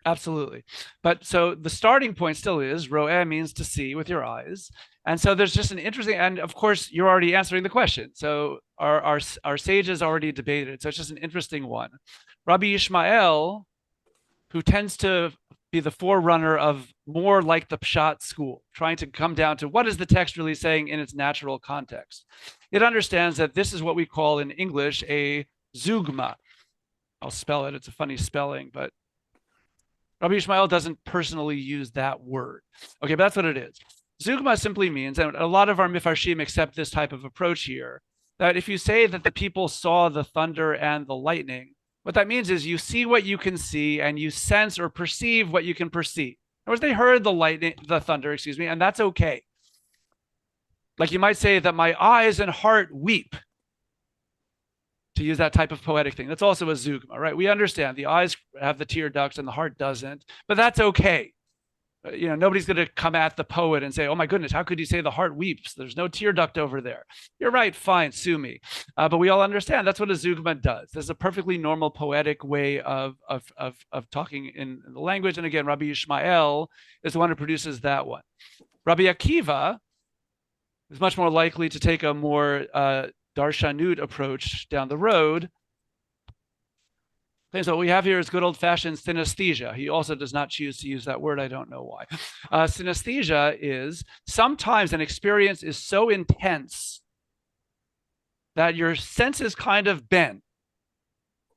Absolutely. But so the starting point still is ro'eh means to see with your eyes. And so there's just an interesting, and of course you're already answering the question. So our sages already debated it. So it's just an interesting one. Rabbi Ishmael, who tends to be the forerunner of more like the Pshat school, trying to come down to what is the text really saying in its natural context. It understands that this is what we call in English a zugma. I'll spell it. It's a funny spelling, but Rabbi Ishmael doesn't personally use that word. Okay, but that's what it is. Zugma simply means, and a lot of our Mifarshim accept this type of approach here, that if you say that the people saw the thunder and the lightning, what that means is you see what you can see and you sense or perceive what you can perceive. In other words, they heard the thunder, and that's okay. Like you might say that my eyes and heart weep, to use that type of poetic thing. That's also a zugma, right? We understand the eyes have the tear ducts and the heart doesn't, but that's okay. Nobody's going to come at the poet and say, oh my goodness, how could you say the heart weeps? There's no tear duct over there. You're right, fine, sue me. But we all understand that's what a zugma does. This is a perfectly normal poetic way of talking in the language. And again, Rabbi Ishmael is the one who produces that one. Rabbi Akiva is much more likely to take a more darshanut approach down the road. So what we have here is good old-fashioned synesthesia. He also does not choose to use that word. I don't know why. Synesthesia is sometimes an experience is so intense that your senses kind of bend.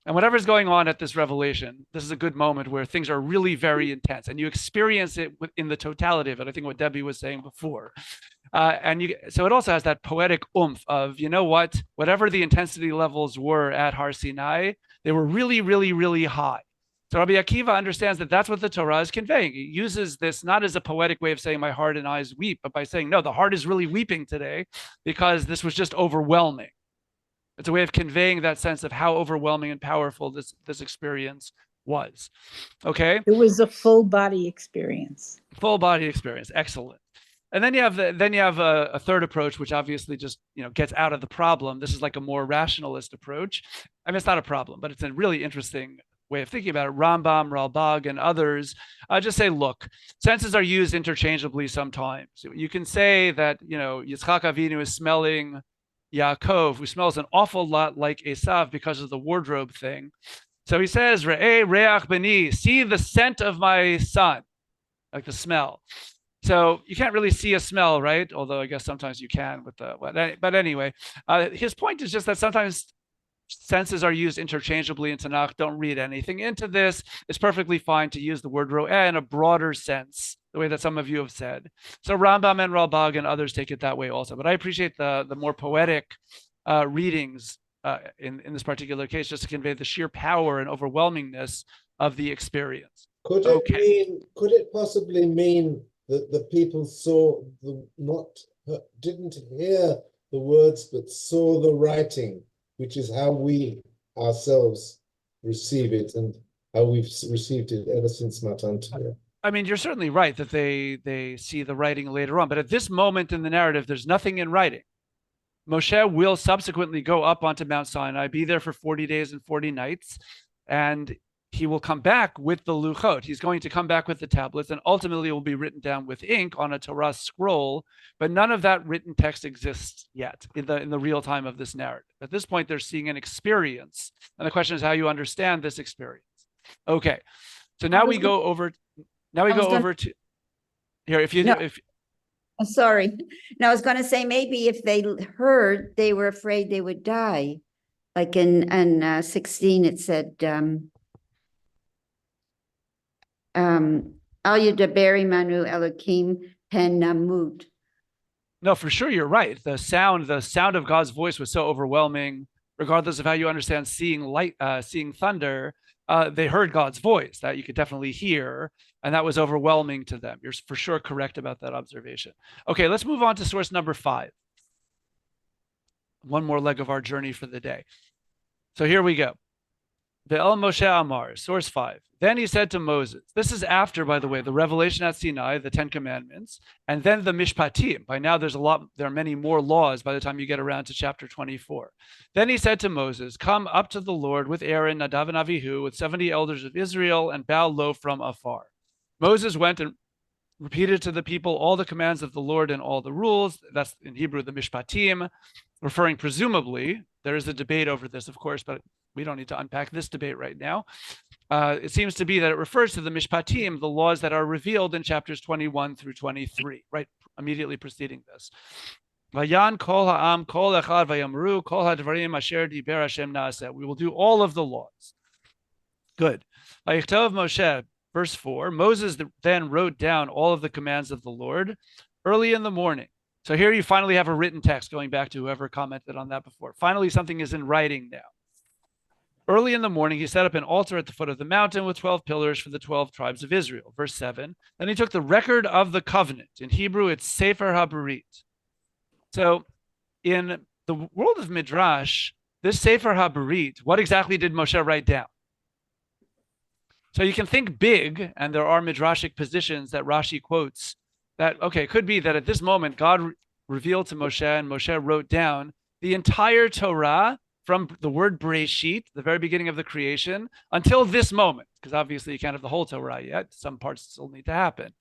And whatever's going on at this revelation, this is a good moment where things are really very intense and you experience it in the totality of it. I think what Debbie was saying before. So it also has that poetic oomph of, whatever the intensity levels were at Har Sinai, they were really, really, really high. So Rabbi Akiva understands that that's what the Torah is conveying. He uses this not as a poetic way of saying my heart and eyes weep, but by saying, no, the heart is really weeping today because this was just overwhelming. It's a way of conveying that sense of how overwhelming and powerful this experience was. Okay? It was a full body experience. Full body experience. Excellent. And then you have a third approach, which obviously just gets out of the problem. This is like a more rationalist approach. I mean, it's not a problem, but it's a really interesting way of thinking about it. Rambam, Ralbag, and others just say, look, senses are used interchangeably sometimes. You can say that Yitzchak Avinu is smelling Yaakov, who smells an awful lot like Esav because of the wardrobe thing. So he says, Re'eh reach beni, see the scent of my son, like the smell. So you can't really see a smell, right? Although I guess sometimes you can with but anyway, his point is just that sometimes senses are used interchangeably in Tanakh. Don't read anything into this. It's perfectly fine to use the word ro'eh in a broader sense, the way that some of you have said. So Rambam and Ralbag and others take it that way also. But I appreciate the more poetic readings in this particular case, just to convey the sheer power and overwhelmingness of the experience. Could it possibly mean that the people didn't hear the words, but saw the writing, which is how we ourselves receive it and how we've received it ever since Matan Torah. I mean, you're certainly right that they see the writing later on, but at this moment in the narrative, there's nothing in writing. Moshe will subsequently go up onto Mount Sinai, be there for 40 days and 40 nights, and he will come back with the luchot. He's going to come back with the tablets, and ultimately it will be written down with ink on a Torah scroll, but none of that written text exists yet in the real time of this narrative. At this point, they're seeing an experience, and the question is how you understand this experience. Okay, so now we go over. Now we go over to here. If you No. if I'm sorry. No, I was going to say maybe if they heard, they were afraid they would die. Like in 16, it said, Al Yidaberi Manu Elohim Pen Namut. No, for sure, you're right. The sound of God's voice was so overwhelming, regardless of how you understand seeing light, seeing thunder. They heard God's voice that you could definitely hear, and that was overwhelming to them. You're for sure correct about that observation. Okay, let's move on to source number 5. One more leg of our journey for the day. So here we go. Ve'el Moshe Amar, source 5. Then he said to Moses, this is after, by the way, the revelation at Sinai, the 10 commandments, and then the mishpatim. By now there are many more laws by the time you get around to chapter 24. Then he said to Moses, come up to the Lord with Aaron, Nadav and Avihu, with 70 elders of Israel, and bow low from afar. Moses went and repeated to the people all the commands of the Lord and all the rules. That's in Hebrew, the mishpatim, referring presumably, there is a debate over this, of course, but we don't need to unpack this debate right now. It seems to be that it refers to the mishpatim, the laws that are revealed in chapters 21 through 23, right immediately preceding this. Vayan kol ha'am kol echad vayamru kol hadvarim asher diber Hashem na'aseh. We will do all of the laws. Good. Vayichtov Moshe, verse 4, Moses then wrote down all of the commands of the Lord early in the morning. So here you finally have a written text, going back to whoever commented on that before. Finally, something is in writing now. Early in the morning, he set up an altar at the foot of the mountain with 12 pillars for the 12 tribes of Israel. Verse 7. Then he took the record of the covenant. In Hebrew, it's Sefer HaBarit. So in the world of Midrash, this Sefer HaBarit, what exactly did Moshe write down? So you can think big, and there are Midrashic positions that Rashi quotes that, okay, it could be that at this moment, God revealed to Moshe, and Moshe wrote down the entire Torah from the word Bereshit, the very beginning of the creation, until this moment, because obviously you can't have the whole Torah yet. Some parts still need to happen.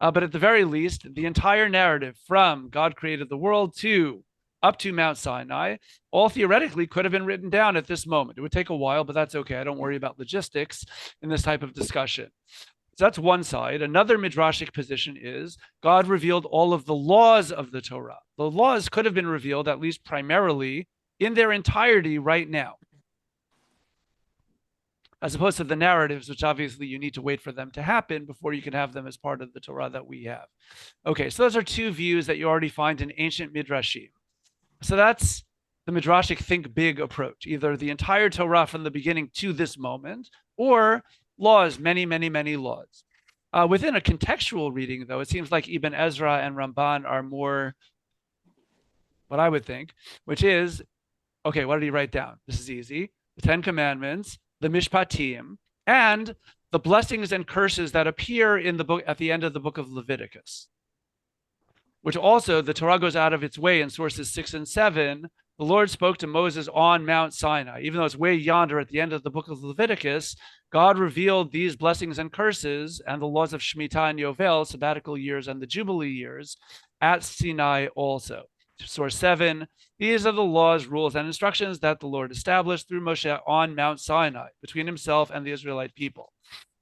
But at the very least, the entire narrative from God created the world to up to Mount Sinai, all theoretically could have been written down at this moment. It would take a while, but that's okay. I don't worry about logistics in this type of discussion. So that's one side. Another midrashic position is God revealed all of the laws of the Torah. The laws could have been revealed, at least primarily, in their entirety right now, as opposed to the narratives, which obviously you need to wait for them to happen before you can have them as part of the Torah that we have. Okay, so those are two views that you already find in ancient midrashim. So that's the midrashic think big approach, either the entire Torah from the beginning to this moment, or laws, many, many, many laws. Within a contextual reading, though, it seems like Ibn Ezra and Ramban are more what I would think, which is, okay, what did he write down? This is easy. The 10 Commandments, the Mishpatim, and the blessings and curses that appear in the book at the end of the book of Leviticus, which also the Torah goes out of its way in sources 6 and 7. The Lord spoke to Moses on Mount Sinai. Even though it's way yonder at the end of the book of Leviticus, God revealed these blessings and curses and the laws of Shemitah and Yovel, sabbatical years, and the Jubilee years at Sinai also. Source 7, these are the laws, rules, and instructions that the Lord established through Moshe on Mount Sinai between himself and the Israelite people.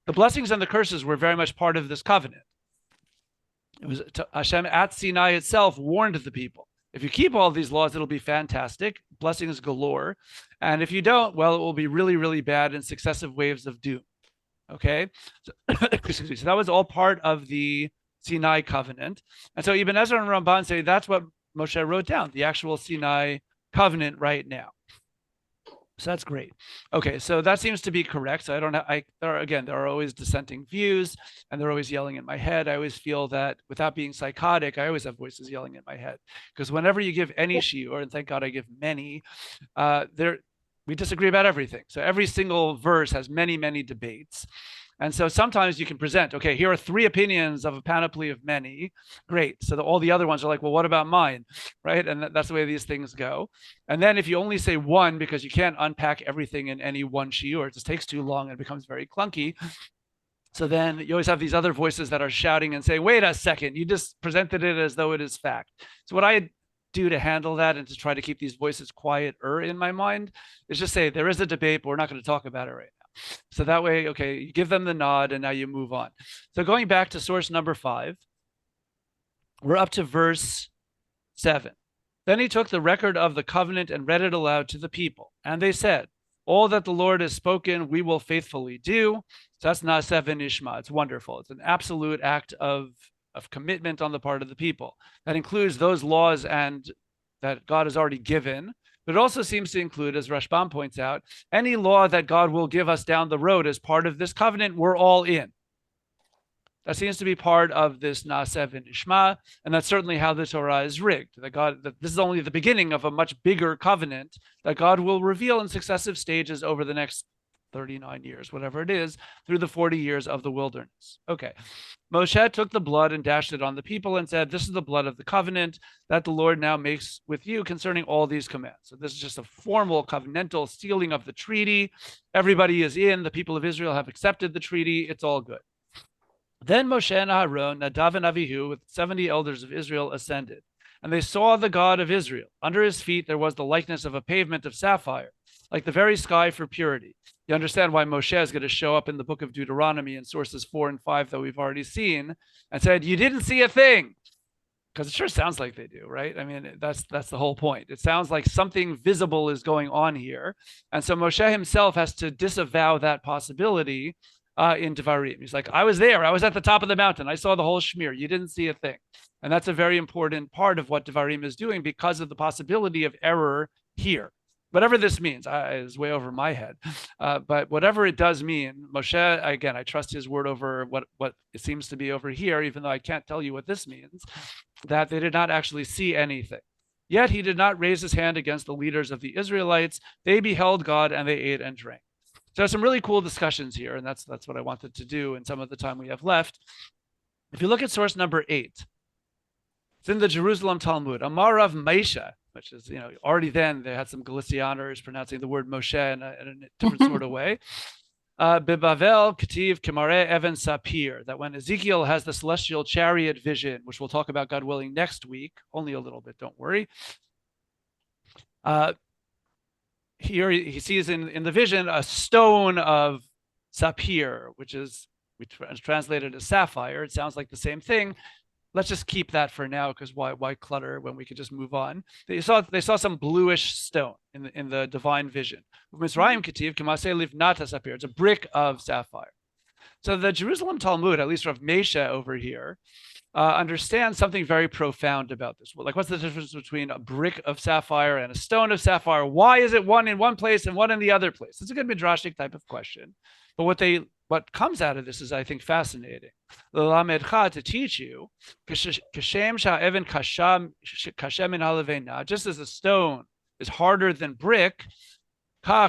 The blessings and the curses were very much part of this covenant. It was Hashem at Sinai itself warned the people. If you keep all these laws, it'll be fantastic. Blessings galore. And if you don't, well, it will be really, really bad in successive waves of doom. Okay? So, excuse me. So that was all part of the Sinai covenant. And so Ibn Ezra and Ramban say that's what Moshe wrote down, the actual Sinai covenant right now. So that's great. Okay, so that seems to be correct. So I don't have, there are always dissenting views, and they're always yelling in my head. I always feel that without being psychotic, I always have voices yelling in my head. Because whenever you give any shiur, and thank God I give many, we disagree about everything. So every single verse has many, many debates. And so sometimes you can present, okay, here are 3 opinions of a panoply of many. Great. So all the other ones are like, well, what about mine? Right. And that's the way these things go. And then if you only say one, because you can't unpack everything in any one shiur, it just takes too long and it becomes very clunky. So then you always have these other voices that are shouting and saying, wait a second, you just presented it as though it is fact. So what I do to handle that and to try to keep these voices quieter in my mind is just say, there is a debate, but we're not going to talk about it right now. So that way, okay, you give them the nod and now you move on. So going back to source number 5, we're up to verse 7. Then he took the record of the covenant and read it aloud to the people. And they said, all that the Lord has spoken, we will faithfully do. So that's Naaseh v'nishma. It's wonderful. It's an absolute act of commitment on the part of the people. That includes those laws and that God has already given. But it also seems to include, as Rashbam points out, any law that God will give us down the road as part of this covenant, we're all in. That seems to be part of this Naaseh v'nishma, and that's certainly how the Torah is rigged. That this is only the beginning of a much bigger covenant that God will reveal in successive stages over the next 39 years, whatever it is, through the 40 years of the wilderness. Okay. Moshe took the blood and dashed it on the people and said, this is the blood of the covenant that the Lord now makes with you concerning all these commands. So this is just a formal covenantal sealing of the treaty. Everybody is in. The people of Israel have accepted the treaty. It's all good. Then Moshe and Aaron, Nadav and Avihu, with 70 elders of Israel, ascended. And they saw the God of Israel. Under his feet there was the likeness of a pavement of sapphire, like the very sky for purity. You understand why Moshe is going to show up in the book of Deuteronomy in sources 4 and 5 that we've already seen and said, you didn't see a thing. Because it sure sounds like they do, right? I mean, that's the whole point. It sounds like something visible is going on here. And so Moshe himself has to disavow that possibility in Devarim. He's like, I was there. I was at the top of the mountain. I saw the whole shmear. You didn't see a thing. And that's a very important part of what Devarim is doing because of the possibility of error here. Whatever this means is way over my head. But whatever it does mean, Moshe, again, I trust his word over what it seems to be over here, even though I can't tell you what this means, that they did not actually see anything. Yet he did not raise his hand against the leaders of the Israelites. They beheld God and they ate and drank. So there's some really cool discussions here, and that's what I wanted to do in some of the time we have left. If you look at source number 8, it's in the Jerusalem Talmud, Amar Rav Meisha, which is, already then they had some Galicianers pronouncing the word Moshe in a different sort of way. Bebavel Ketiv Kemare Evan Sapir, that when Ezekiel has the celestial chariot vision, which we'll talk about, God willing, next week, only a little bit, don't worry. Here he sees in the vision a stone of sapphire, which is translated as sapphire. It sounds like the same thing. Let's just keep that for now, because why clutter when we could just move on? They saw some bluish stone in the divine vision. Mizraim Ketiv K'maseh Livnata Sapphire. It's a brick of sapphire. So the Jerusalem Talmud, at least Rav Meisha over here, understands something very profound about this. Like, what's the difference between a brick of sapphire and a stone of sapphire? Why is it one in one place and one in the other place? It's a good midrashic type of question. But what comes out of this is, I think, fascinating. To teach you, just as a stone is harder than brick, so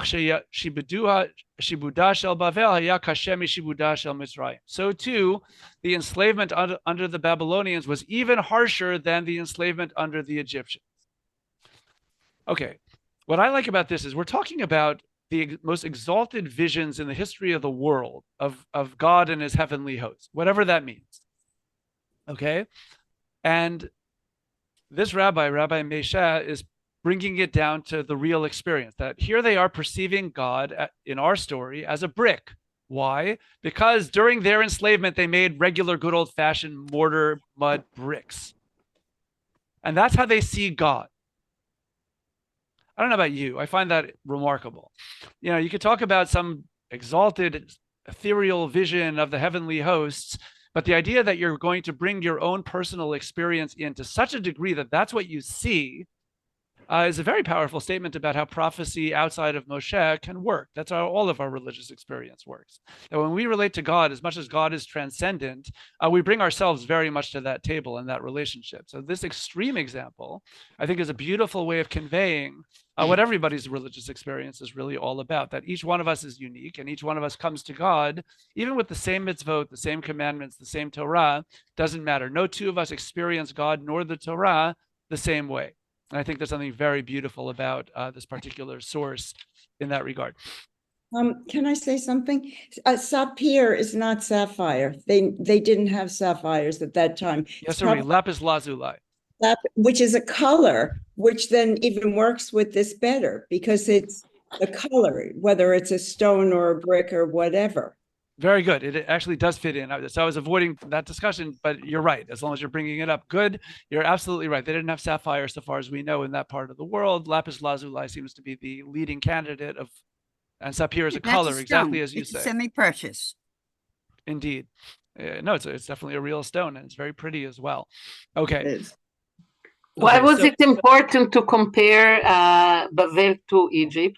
too, the enslavement under the Babylonians was even harsher than the enslavement under the Egyptians. Okay, what I like about this is we're talking about the most exalted visions in the history of the world of God and his heavenly host, whatever that means. Okay, and this Rabbi Meisha, is bringing it down to the real experience, that here they are perceiving God in our story as a brick. Why? Because during their enslavement, they made regular good old-fashioned mortar mud bricks. And that's how they see God. I don't know about you. I find that remarkable. You could talk about some exalted, ethereal vision of the heavenly hosts, but the idea that you're going to bring your own personal experience in to such a degree that that's what you see, is a very powerful statement about how prophecy outside of Moshe can work. That's how all of our religious experience works. That when we relate to God, as much as God is transcendent, we bring ourselves very much to that table and that relationship. So this extreme example, I think, is a beautiful way of conveying what everybody's religious experience is really all about, that each one of us is unique and each one of us comes to God, even with the same mitzvot, the same commandments, the same Torah, doesn't matter. No two of us experience God nor the Torah the same way. And I think there's something very beautiful about this particular source in that regard. Can I say something? Sapphire is not sapphire. They didn't have sapphires at that time. Yes, sir. Lapis lazuli. Which is a color, which then even works with this better because it's the color, whether it's a stone or a brick or whatever. Very good. It actually does fit in. So I was avoiding that discussion, but you're right. As long as you're bringing it up, good. You're absolutely right. They didn't have sapphire so far as we know in that part of the world. Lapis lazuli seems to be the leading candidate of, and sapphire is a color, exactly as you say. Semi-precious. Indeed. No, it's definitely a real stone, and it's very pretty as well. Okay. Why was it important to compare Bavel to Egypt?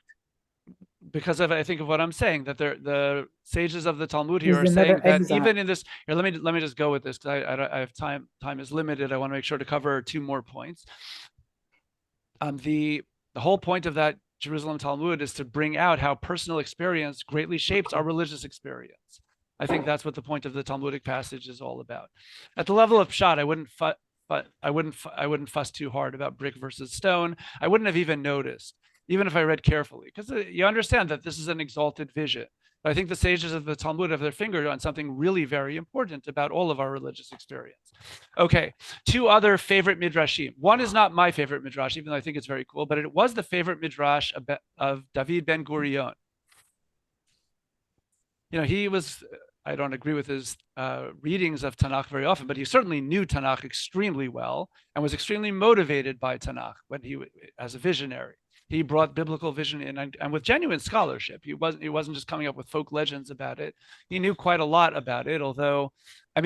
Because of, I think, of what I'm saying, that the sages of the Talmud here are saying that even in this, here, let me just go with this because I have time is limited. I want to make sure to cover two more points. The whole point of that Jerusalem Talmud is to bring out how personal experience greatly shapes our religious experience. I think that's what the point of the Talmudic passage is all about. At the level of pshat, I wouldn't fuss too hard about brick versus stone. I wouldn't have even noticed, even if I read carefully, because you understand that this is an exalted vision. But I think the sages of the Talmud have their finger on something really very important about all of our religious experience. Okay, two other favorite midrashim. One is not my favorite midrash, even though I think it's very cool, but it was the favorite midrash of David Ben Gurion. He was, I don't agree with his readings of Tanakh very often, but he certainly knew Tanakh extremely well and was extremely motivated by Tanakh as a visionary. He brought biblical vision in and with genuine scholarship. He wasn't just coming up with folk legends about it. He knew quite a lot about it, although, I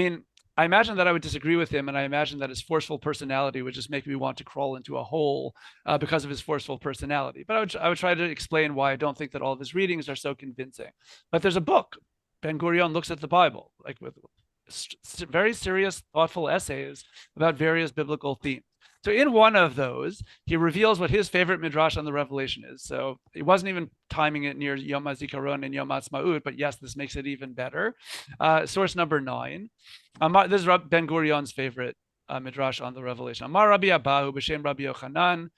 imagine that I would disagree with him, and I imagine that his forceful personality would just make me want to crawl into a hole because of his forceful personality. But I would try to explain why I don't think that all of his readings are so convincing. But there's a book, Ben Gurion Looks at the Bible, like with very serious, thoughtful essays about various biblical themes. So in one of those, he reveals what his favorite midrash on the Revelation is. So he wasn't even timing it near Yom HaZikaron and Yom HaAtzmaut, but yes, this makes it even better. Source number 9. This is Ben Gurion's favorite midrash on the Revelation. Amar Rabbi Abahu b'shem Rabbi Yochanan,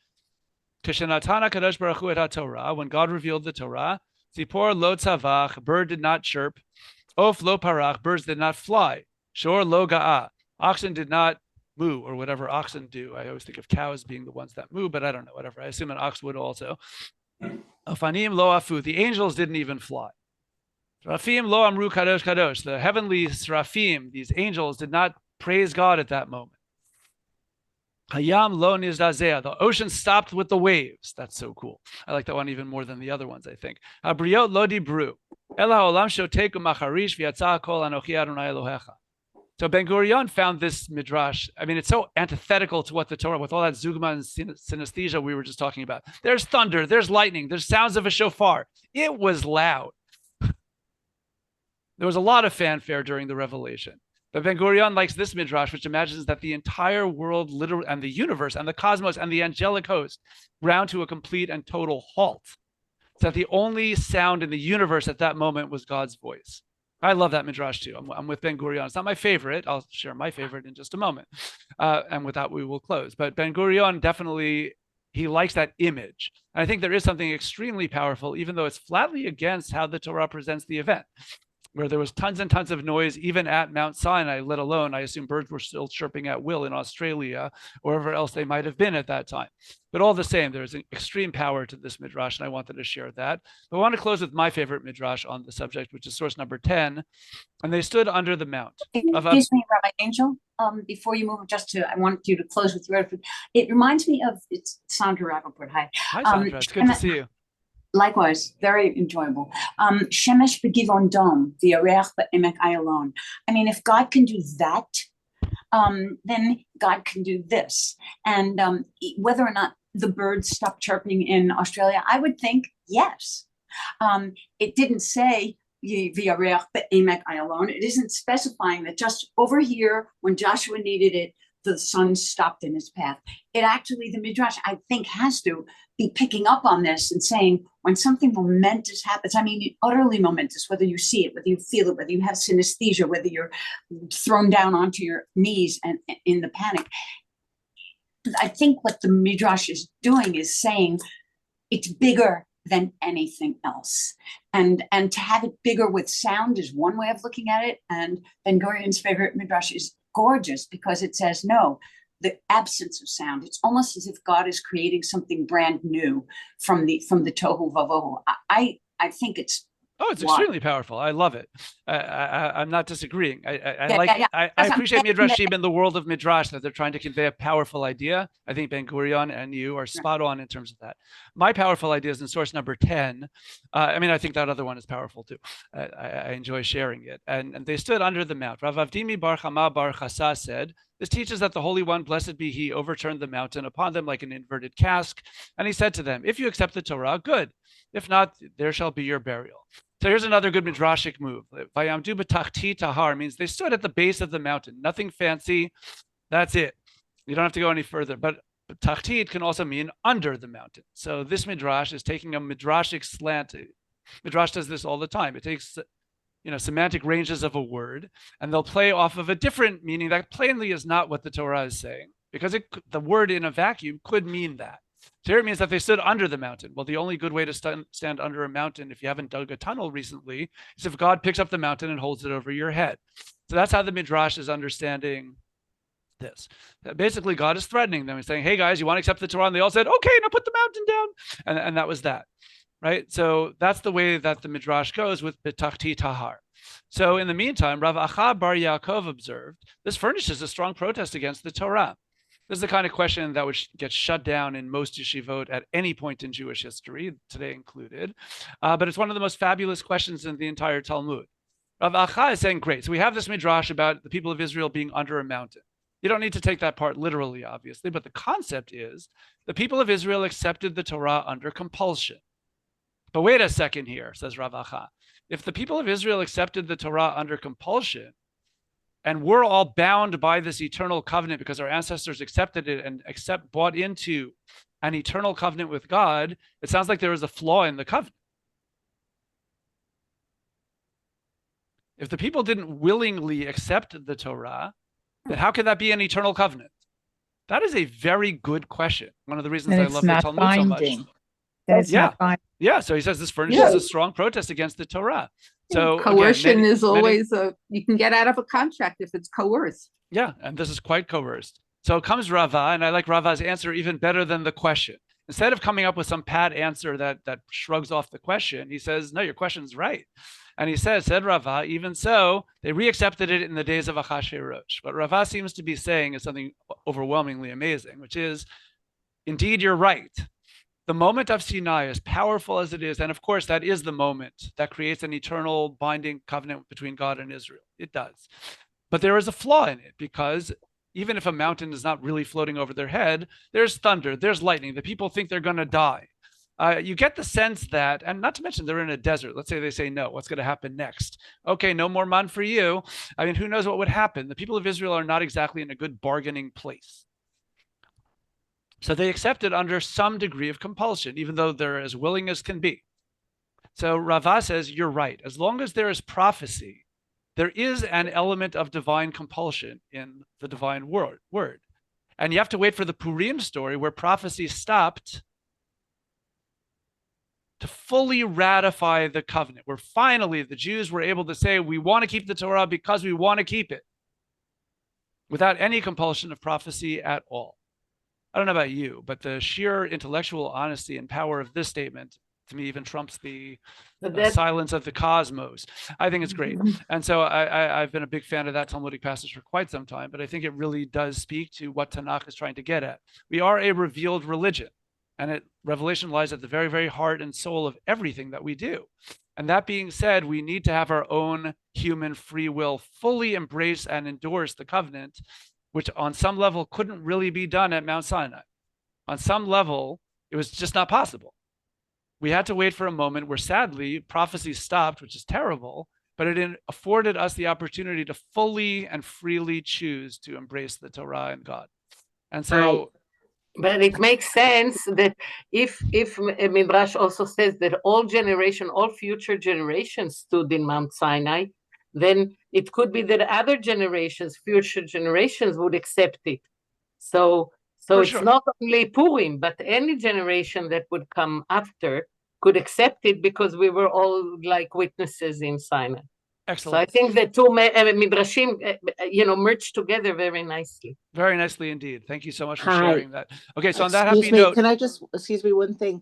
Kishenatan HaKadosh Baruch Hu et HaTorah, when God revealed the Torah, Tzipor lo tzavach, bird did not chirp. Of lo parach, birds did not fly. Shor lo ga'ah, oxen did not moo, or whatever oxen do. I always think of cows being the ones that moo, but I don't know, whatever. I assume an ox would also. Afanim lo afu, the angels didn't even fly. Srafim lo amru kadosh kadosh, the heavenly srafim, these angels did not praise God at that moment. Hayyim lo nizdazeh, the ocean stopped with the waves. That's so cool. I like that one even more than the other ones, I think. Habriot lo dibru, ela olam shoteku macharish v'yatza kol anochi Adonai Elohecha. So Ben Gurion found this midrash. It's so antithetical to what the Torah, with all that zugma and synesthesia we were just talking about. There's thunder, there's lightning, there's sounds of a shofar. It was loud. There was a lot of fanfare during the revelation. But Ben Gurion likes this midrash, which imagines that the entire world, literally, and the universe, and the cosmos, and the angelic host ground to a complete and total halt. So that the only sound in the universe at that moment was God's voice. I love that midrash too. I'm with Ben Gurion. It's not my favorite. I'll share my favorite in just a moment. And with that, we will close. But Ben Gurion definitely, he likes that image. And I think there is something extremely powerful, even though it's flatly against how the Torah presents the event, where there was tons and tons of noise, even at Mount Sinai, let alone, I assume birds were still chirping at will in Australia, or wherever else they might have been at that time. But all the same, there's an extreme power to this midrash, and I wanted to share that. But I want to close with my favorite midrash on the subject, which is source number 10. And they stood under the mount. Excuse me, Rabbi Angel, before you move, I want you to close with your, it reminds me of, it's Sandra Rappaport, hi. Hi, Sandra, it's good to see you. Likewise, very enjoyable. Shemesh begivon dom, v'yareach be'emek ayalon. If God can do that, then God can do this. And whether or not the birds stopped chirping in Australia? I would think yes. It didn't say v'yareach be'emek ayalon. It isn't specifying that just over here when Joshua needed it, the sun stopped in his path. It actually, the Midrash, I think, has to be picking up on this and saying when something momentous happens, I mean, utterly momentous, whether you see it, whether you feel it, whether you have synesthesia, whether you're thrown down onto your knees and in the panic. I think what the Midrash is doing is saying it's bigger than anything else. And to have it bigger with sound is one way of looking at it. And Ben Gurion's favorite Midrash is gorgeous because it says, no, the absence of sound. It's almost as if God is creating something brand new from the tohu vavohu. I think it's extremely powerful. I love it. I'm not disagreeing. I appreciate Midrashim in the world of Midrash that they're trying to convey a powerful idea. I think Ben Gurion and you are spot on in terms of that. My powerful idea is in source number 10. I think that other one is powerful too. I enjoy sharing it. And they stood under the mount. Rav Avdimi bar Chama bar Chasa said, this teaches that the Holy One, blessed be he, overturned the mountain upon them like an inverted cask. And he said to them, if you accept the Torah, good. If not, there shall be your burial. So here's another good midrashic move. Vayamdu b'tachti tahar means they stood at the base of the mountain. Nothing fancy. That's it. You don't have to go any further. But tachtit can also mean under the mountain. So this midrash is taking a midrashic slant. Midrash does this all the time. It takes semantic ranges of a word, and they'll play off of a different meaning that plainly is not what the Torah is saying, because the word in a vacuum could mean that. So here it means that they stood under the mountain. Well, the only good way to stand under a mountain, if you haven't dug a tunnel recently, is if God picks up the mountain and holds it over your head. So that's how the Midrash is understanding this. Basically, God is threatening them. He's saying, hey, guys, you want to accept the Torah? And they all said, okay, now put the mountain down. And that was that. Right? So that's the way that the Midrash goes with B'tachti Tahar. So in the meantime, Rav Acha bar Yaakov observed, this furnishes a strong protest against the Torah. This is the kind of question that would get shut down in most yeshivot at any point in Jewish history, today included. But it's one of the most fabulous questions in the entire Talmud. Rav Acha is saying, great, so we have this Midrash about the people of Israel being under a mountain. You don't need to take that part literally, obviously, but the concept is the people of Israel accepted the Torah under compulsion. But wait a second here, says Rav Acha. If the people of Israel accepted the Torah under compulsion, and we're all bound by this eternal covenant because our ancestors accepted it and bought into an eternal covenant with God, it sounds like there is a flaw in the covenant. If the people didn't willingly accept the Torah, then how can that be an eternal covenant? That is a very good question. One of the reasons I love the Talmud so much. Yeah, so he says this furnishes a strong protest against the Torah. So coercion is always you can get out of a contract if it's coerced. Yeah, and this is quite coerced. So comes Rava, and I like Rava's answer even better than the question. Instead of coming up with some pat answer that shrugs off the question, he says, no, your question's right. And he said Rava, even so, they reaccepted it in the days of Achashverosh. What Rava seems to be saying is something overwhelmingly amazing, which is, indeed, you're right. The moment of Sinai, as powerful as it is, and of course, that is the moment that creates an eternal binding covenant between God and Israel. It does. But there is a flaw in it, because even if a mountain is not really floating over their head, there's thunder, there's lightning. The people think they're going to die. You get the sense that, and not to mention they're in a desert. Let's say they say no. What's going to happen next? Okay, no more man for you. I mean, who knows what would happen? The people of Israel are not exactly in a good bargaining place. So they accept it under some degree of compulsion, even though they're as willing as can be. So Rava says, you're right. As long as there is prophecy, there is an element of divine compulsion in the divine word. And you have to wait for the Purim story where prophecy stopped to fully ratify the covenant, where finally the Jews were able to say, we want to keep the Torah because we want to keep it, without any compulsion of prophecy at all. I don't know about you, but the sheer intellectual honesty and power of this statement, to me, even trumps the silence of the cosmos. I think it's great. And so I've been a big fan of that Talmudic passage for quite some time, but I think it really does speak to what Tanakh is trying to get at. We are a revealed religion, and revelation lies at the very, very heart and soul of everything that we do. And that being said, we need to have our own human free will fully embrace and endorse the covenant, which on some level couldn't really be done at Mount Sinai. on some level, it was just not possible. We had to wait for a moment where sadly prophecy stopped, which is terrible, but it afforded us the opportunity to fully and freely choose to embrace the Torah and God. And so, but it makes sense that if Midrash also says that all future generations stood in Mount Sinai, then it could be that other generations, future generations, would accept it. So it's not only Purim, but any generation that would come after could accept it because we were all like witnesses in Sinai. Excellent. So I think the two midrashim, merged together very nicely. Very nicely indeed. Thank you so much for Hi. sharing that. Okay, so on that Excuse happy me, note, can I just, excuse me, one thing?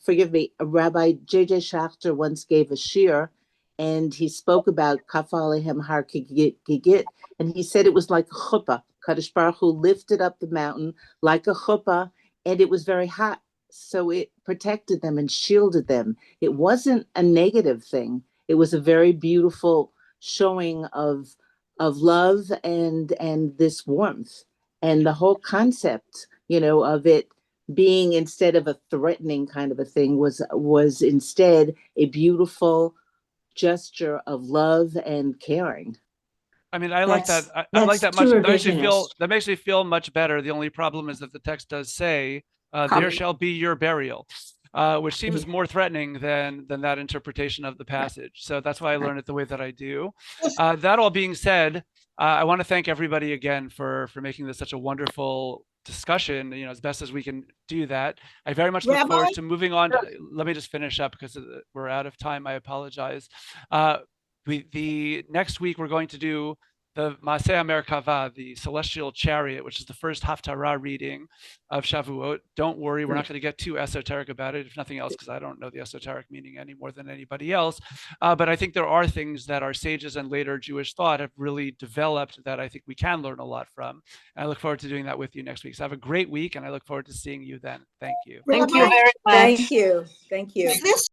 Forgive me, Rabbi J.J. Schachter once gave a shir, and he spoke about Kaf Alehem Har Gigit, and he said it was like a chuppah. Kadosh Baruch Hu lifted up the mountain like a chuppah, and it was very hot, so it protected them and shielded them. It wasn't a negative thing. It was a very beautiful showing of love and this warmth, and the whole concept, of it being, instead of a threatening kind of a thing, was instead a beautiful gesture of love and caring. I mean, I like that. I like that much. That makes me feel much better. The only problem is that the text does say, "There shall be your burial," which seems more threatening than that interpretation of the passage. So that's why I learn it the way that I do. That all being said, I want to thank everybody again for making this such a wonderful discussion, as best as we can do that. I very much look forward to moving on. Let me just finish up because we're out of time. I apologize. The next week we're going to do the Maaseh Merkava, the Celestial Chariot, which is the first Haftarah reading of Shavuot. Don't worry, we're not going to get too esoteric about it, if nothing else, because I don't know the esoteric meaning any more than anybody else. But I think there are things that our sages and later Jewish thought have really developed that I think we can learn a lot from. And I look forward to doing that with you next week. So have a great week, and I look forward to seeing you then. Thank you. Thank you very much. Thank you. Thank you. This